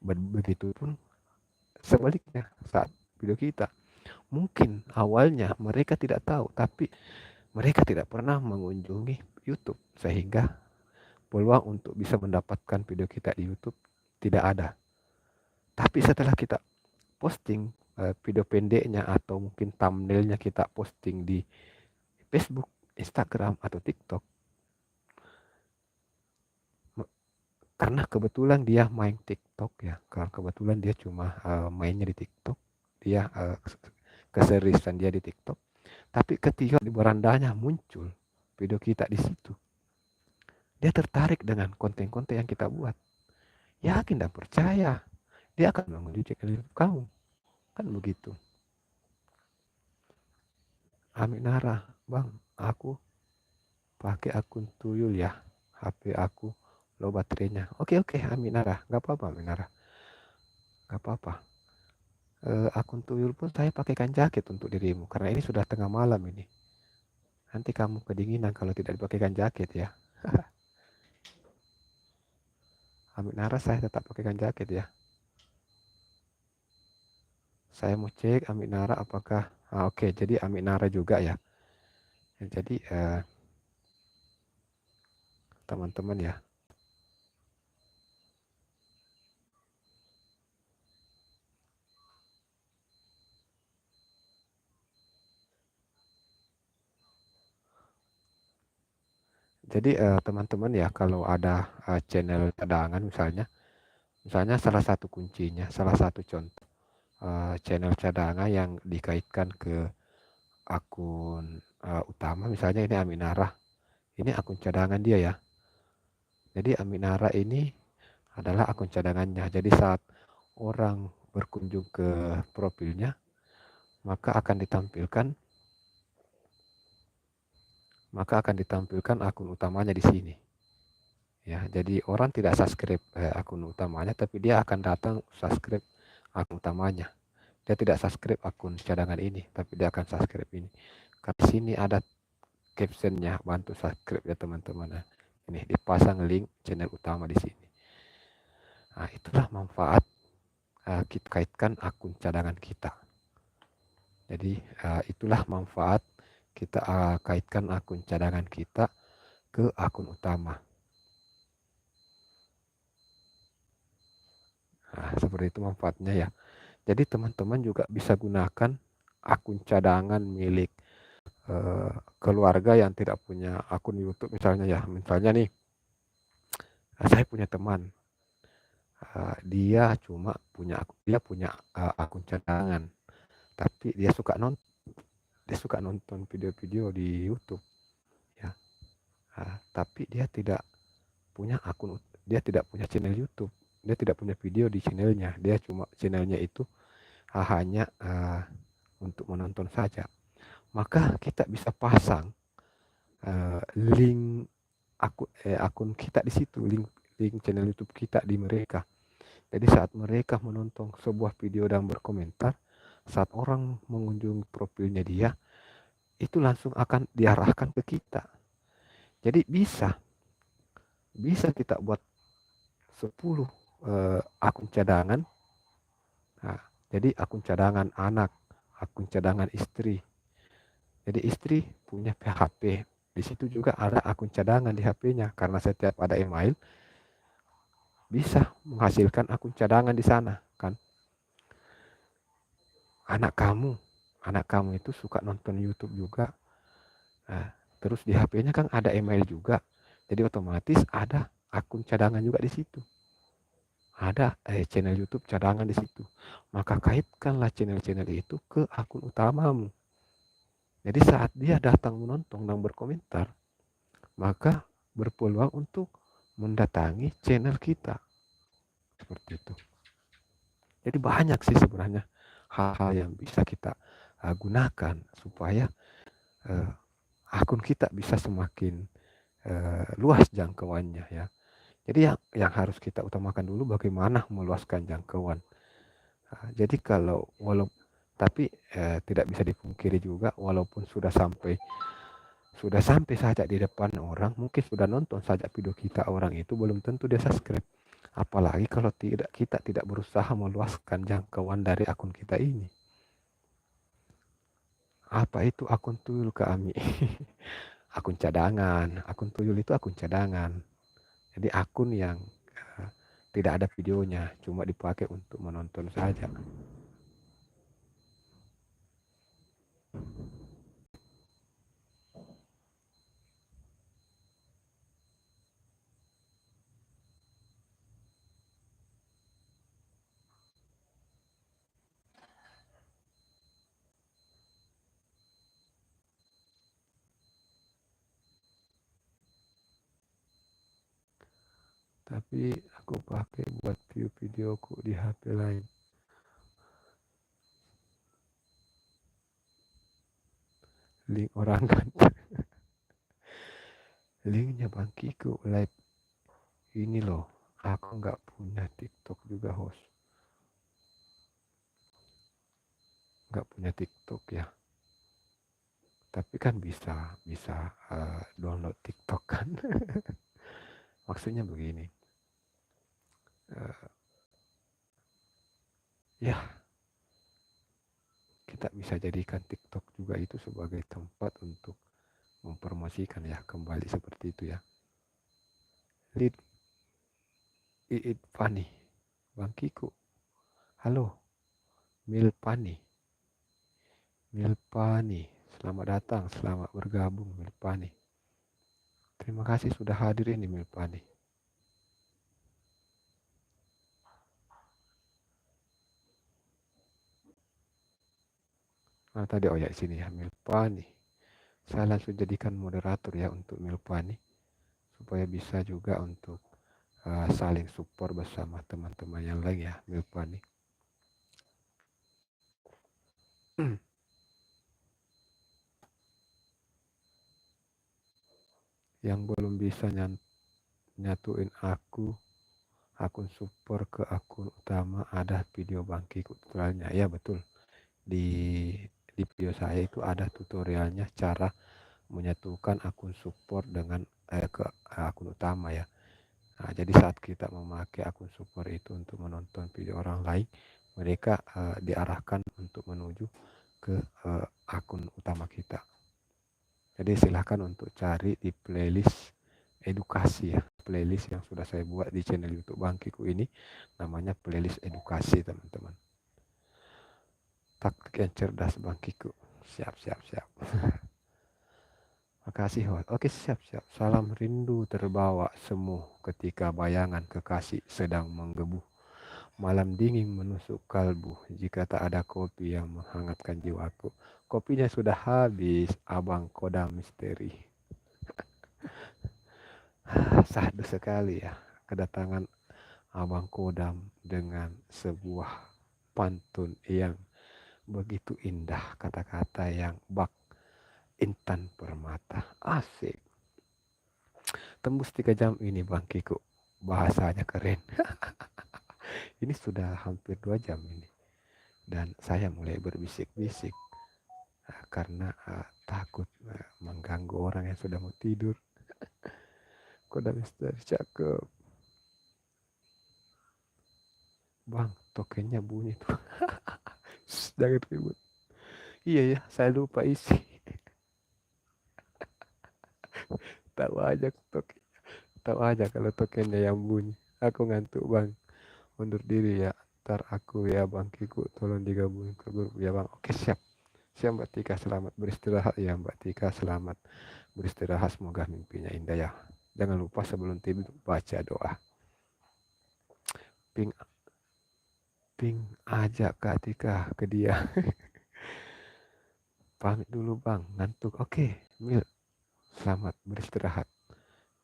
Begitupun sebaliknya saat video kita. Mungkin awalnya mereka tidak tahu, tapi mereka tidak pernah mengunjungi YouTube, sehingga peluang untuk bisa mendapatkan video kita di YouTube tidak ada. Tapi setelah kita posting video pendeknya atau mungkin thumbnailnya kita posting di Facebook, Instagram, atau TikTok, karena kebetulan dia main TikTok ya, karena kebetulan dia cuma mainnya di TikTok, dia keseriusan dia di TikTok. Tapi ketika di berandanya muncul video kita di situ, dia tertarik dengan konten-konten yang kita buat. Yakin dan percaya, dia akan mengunjungi channel YouTube kamu. Kan begitu. Aminara, bang, aku pakai akun tuyul ya, HP aku low baterainya. Oke, Aminara, gak apa-apa Aminara, gak apa-apa. Akun tuyul pun saya pakaikan jaket untuk dirimu, karena ini sudah tengah malam ini. Nanti kamu kedinginan kalau tidak dipakaikan jaket ya. Aminara, saya tetap pakaikan jaket ya. Saya mau cek Aminara apakah oke, jadi Aminara juga ya. Jadi teman-teman ya. Jadi teman-teman ya, kalau ada channel cadangan misalnya salah satu kuncinya, salah satu contoh channel cadangan yang dikaitkan ke akun utama, misalnya ini Aminara, ini akun cadangan dia ya. Jadi Aminara ini adalah akun cadangannya. Jadi saat orang berkunjung ke profilnya, maka akan ditampilkan akun utamanya di sini. Ya, jadi orang tidak subscribe akun utamanya, tapi dia akan datang subscribe akun utamanya. dia tidak subscribe akun cadangan ini, tapi dia akan subscribe ini. Karena sini ada captionnya, bantu subscribe ya teman-teman. Nah, ini dipasang link channel utama di sini. Nah, itulah manfaat kita kaitkan akun cadangan kita. Jadi itulah manfaat kita kaitkan akun cadangan kita ke akun utama. Nah, seperti itu manfaatnya ya. Jadi teman-teman juga bisa gunakan akun cadangan milik keluarga yang tidak punya akun YouTube misalnya ya. Misalnya nih, saya punya teman, dia punya akun cadangan, tapi dia suka nonton video-video di YouTube ya. Tapi dia tidak punya channel YouTube, dia tidak punya video di channelnya, dia cuma channelnya itu hanya untuk menonton saja. Maka kita bisa pasang link akun kita di situ, link channel YouTube kita di mereka. Jadi saat mereka menonton sebuah video dan berkomentar, saat orang mengunjungi profilnya dia, itu langsung akan diarahkan ke kita. Jadi bisa kita buat 10 akun cadangan. Nah, jadi akun cadangan anak, akun cadangan istri. Jadi istri punya HP, di situ juga ada akun cadangan di HP-nya, karena setiap ada email bisa menghasilkan akun cadangan di sana kan. Anak kamu itu suka nonton YouTube juga. Nah, terus di HP-nya kan ada email juga, jadi otomatis ada akun cadangan juga di situ. Ada channel YouTube cadangan di situ. Maka kaitkanlah channel-channel itu ke akun utamamu. Jadi saat dia datang menonton dan berkomentar, maka berpeluang untuk mendatangi channel kita. Seperti itu. Jadi banyak sih sebenarnya hal-hal yang bisa kita gunakan supaya akun kita bisa semakin luas jangkauannya ya. Jadi yang harus kita utamakan dulu bagaimana meluaskan jangkauan. Jadi tapi tidak bisa dipungkiri juga, walaupun sudah sampai saja di depan orang, mungkin sudah nonton saja video kita, orang itu belum tentu dia subscribe. Apalagi kalau kita tidak berusaha meluaskan jangkauan dari akun kita ini. Apa itu akun tuyul kami? Akun cadangan. Akun tuyul itu akun cadangan. Jadi akun yang tidak ada videonya, cuma dipakai untuk menonton saja. Tapi aku pakai buat view videoku di HP lain. Link orang ganteng. Linknya Bang Kiko live ini loh. Aku nggak punya TikTok juga host. Nggak punya TikTok ya. Tapi kan bisa download TikTok kan. Maksudnya begini. Ya, kita bisa jadikan TikTok juga itu sebagai tempat untuk mempromosikan ya, kembali seperti itu ya. Lead It Funny, Bang Kiko. Halo, Milpani. Selamat datang, selamat bergabung Milpani. Terima kasih sudah hadir ini Milpani. Tadi ya sini ya Milpani. Saya langsung jadikan moderator ya untuk Milpani supaya bisa juga untuk saling support bersama teman-teman yang lain ya Milpani. Yang belum bisa nyatuin akun support ke akun utama, ada video Bang Kiko tutorialnya. Ya betul. di video saya itu ada tutorialnya cara menyatukan akun support dengan akun utama ya. Nah, jadi saat kita memakai akun support itu untuk menonton video orang lain, mereka diarahkan untuk menuju ke akun utama kita. Jadi silahkan untuk cari di playlist edukasi ya, playlist yang sudah saya buat di channel YouTube Bangkiku ini, namanya playlist edukasi teman-teman. Taktik yang cerdas Bangkiku. Siap. Makasih host. Oke, siap. Salam rindu terbawa semu ketika bayangan kekasih sedang menggebu. Malam dingin menusuk kalbu jika tak ada kopi yang menghangatkan jiwaku. Kopinya sudah habis, abang kodam misteri. Sahdu sekali ya kedatangan abang kodam dengan sebuah pantun yang begitu indah, kata-kata yang bak intan permata. Asik. Tembus 3 jam ini Bangkiku. Bahasanya keren. Ini sudah hampir 2 jam ini. Dan saya mulai berbisik-bisik karena takut mengganggu orang yang sudah mau tidur. Kodam misteri cakep. Bang, tokennya bunyi tuh. Jangan ribut. Iya ya, saya lupa isi. Tahu aja kalau tokennya yang bunyi. Aku ngantuk bang. Undur diri ya. Ntar aku ya Bangkiku tolong digabungin ke grup ya bang. Oke siap. Siap Mbak Tika, selamat beristirahat ya Mbak Tika, selamat beristirahat, semoga mimpinya indah ya. Jangan lupa sebelum tidur baca doa. Ping aja Kak Tika ke dia. Pamit dulu bang, ngantuk. Oke, Mil, selamat beristirahat.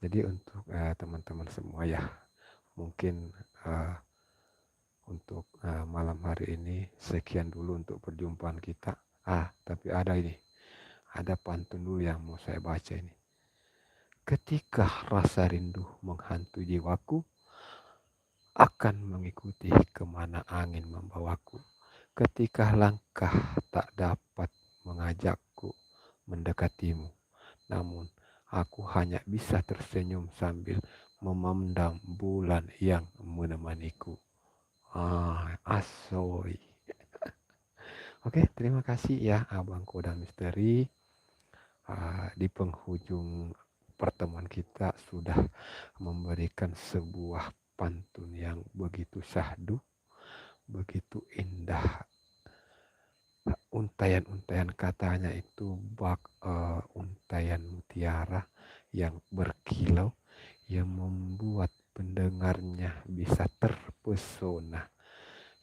Jadi untuk teman-teman semua ya, mungkin untuk malam hari ini sekian dulu untuk perjumpaan kita. Tapi ada pantun dulu yang mau saya baca ini. Ketika rasa rindu menghantui jiwaku, akan mengikuti kemana angin membawaku. Ketika langkah tak dapat mengajakku mendekatimu, namun aku hanya bisa tersenyum sambil memandang bulan yang menemaniku. Asoy. Oke, terima kasih ya Abang Kodam Misteri. Di penghujung pertemuan kita sudah memberikan sebuah pantun yang begitu syahdu, begitu indah. Untayan-untayan katanya itu untayan mutiara yang berkilau, yang membuat pendengarnya bisa terpesona.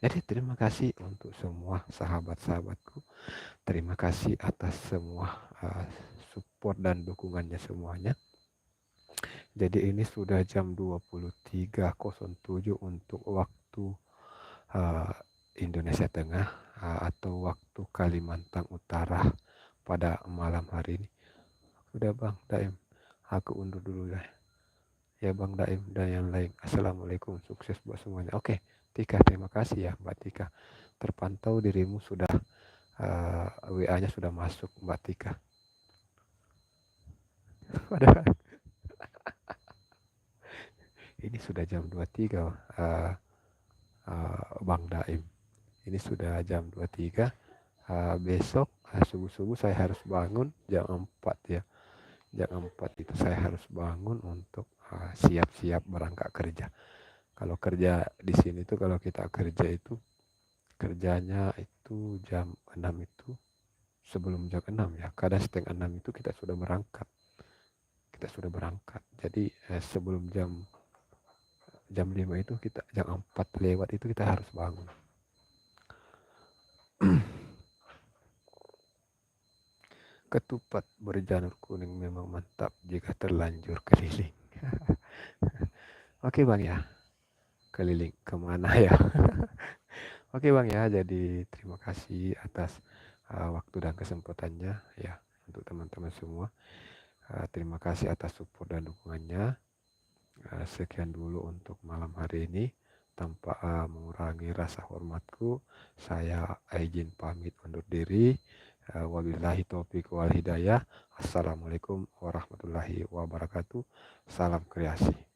Jadi terima kasih untuk semua sahabat-sahabatku. Terima kasih atas semua support dan dukungannya semuanya. Jadi ini sudah jam 23.07 untuk waktu Indonesia Tengah atau waktu Kalimantan Utara pada malam hari ini. Sudah Bang Daim, aku undur dulu ya Bang Daim dan yang lain. Assalamualaikum, sukses buat semuanya. Oke, Tika, terima kasih ya Mbak Tika. Terpantau dirimu sudah WA-nya sudah masuk Mbak Tika. Padahal ini sudah jam 23 Bang Daim. Ini sudah jam 23. Besok subuh-subuh saya harus bangun jam 4 ya. Jam 4 itu saya harus bangun untuk siap-siap berangkat kerja. Kalau kerja di sini tuh kalau kita kerja itu kerjanya itu jam 6 itu sebelum jam 6 ya. Kadang setengah 6 itu kita sudah berangkat. Jadi sebelum jam 5 itu kita jam 4 lewat itu kita harus bangun. Ketupat berjanur kuning memang mantap jika terlanjur keliling. Oke Bang ya, keliling kemana ya? Oke Bang ya, jadi terima kasih atas waktu dan kesempatannya ya untuk teman-teman semua. Terima kasih atas support dan dukungannya. Sekian dulu untuk malam hari ini. Tanpa mengurangi rasa hormatku, saya izin pamit undur diri. Wabillahi taufiq wal hidayah. Assalamualaikum warahmatullahi wabarakatuh. Salam kreasi.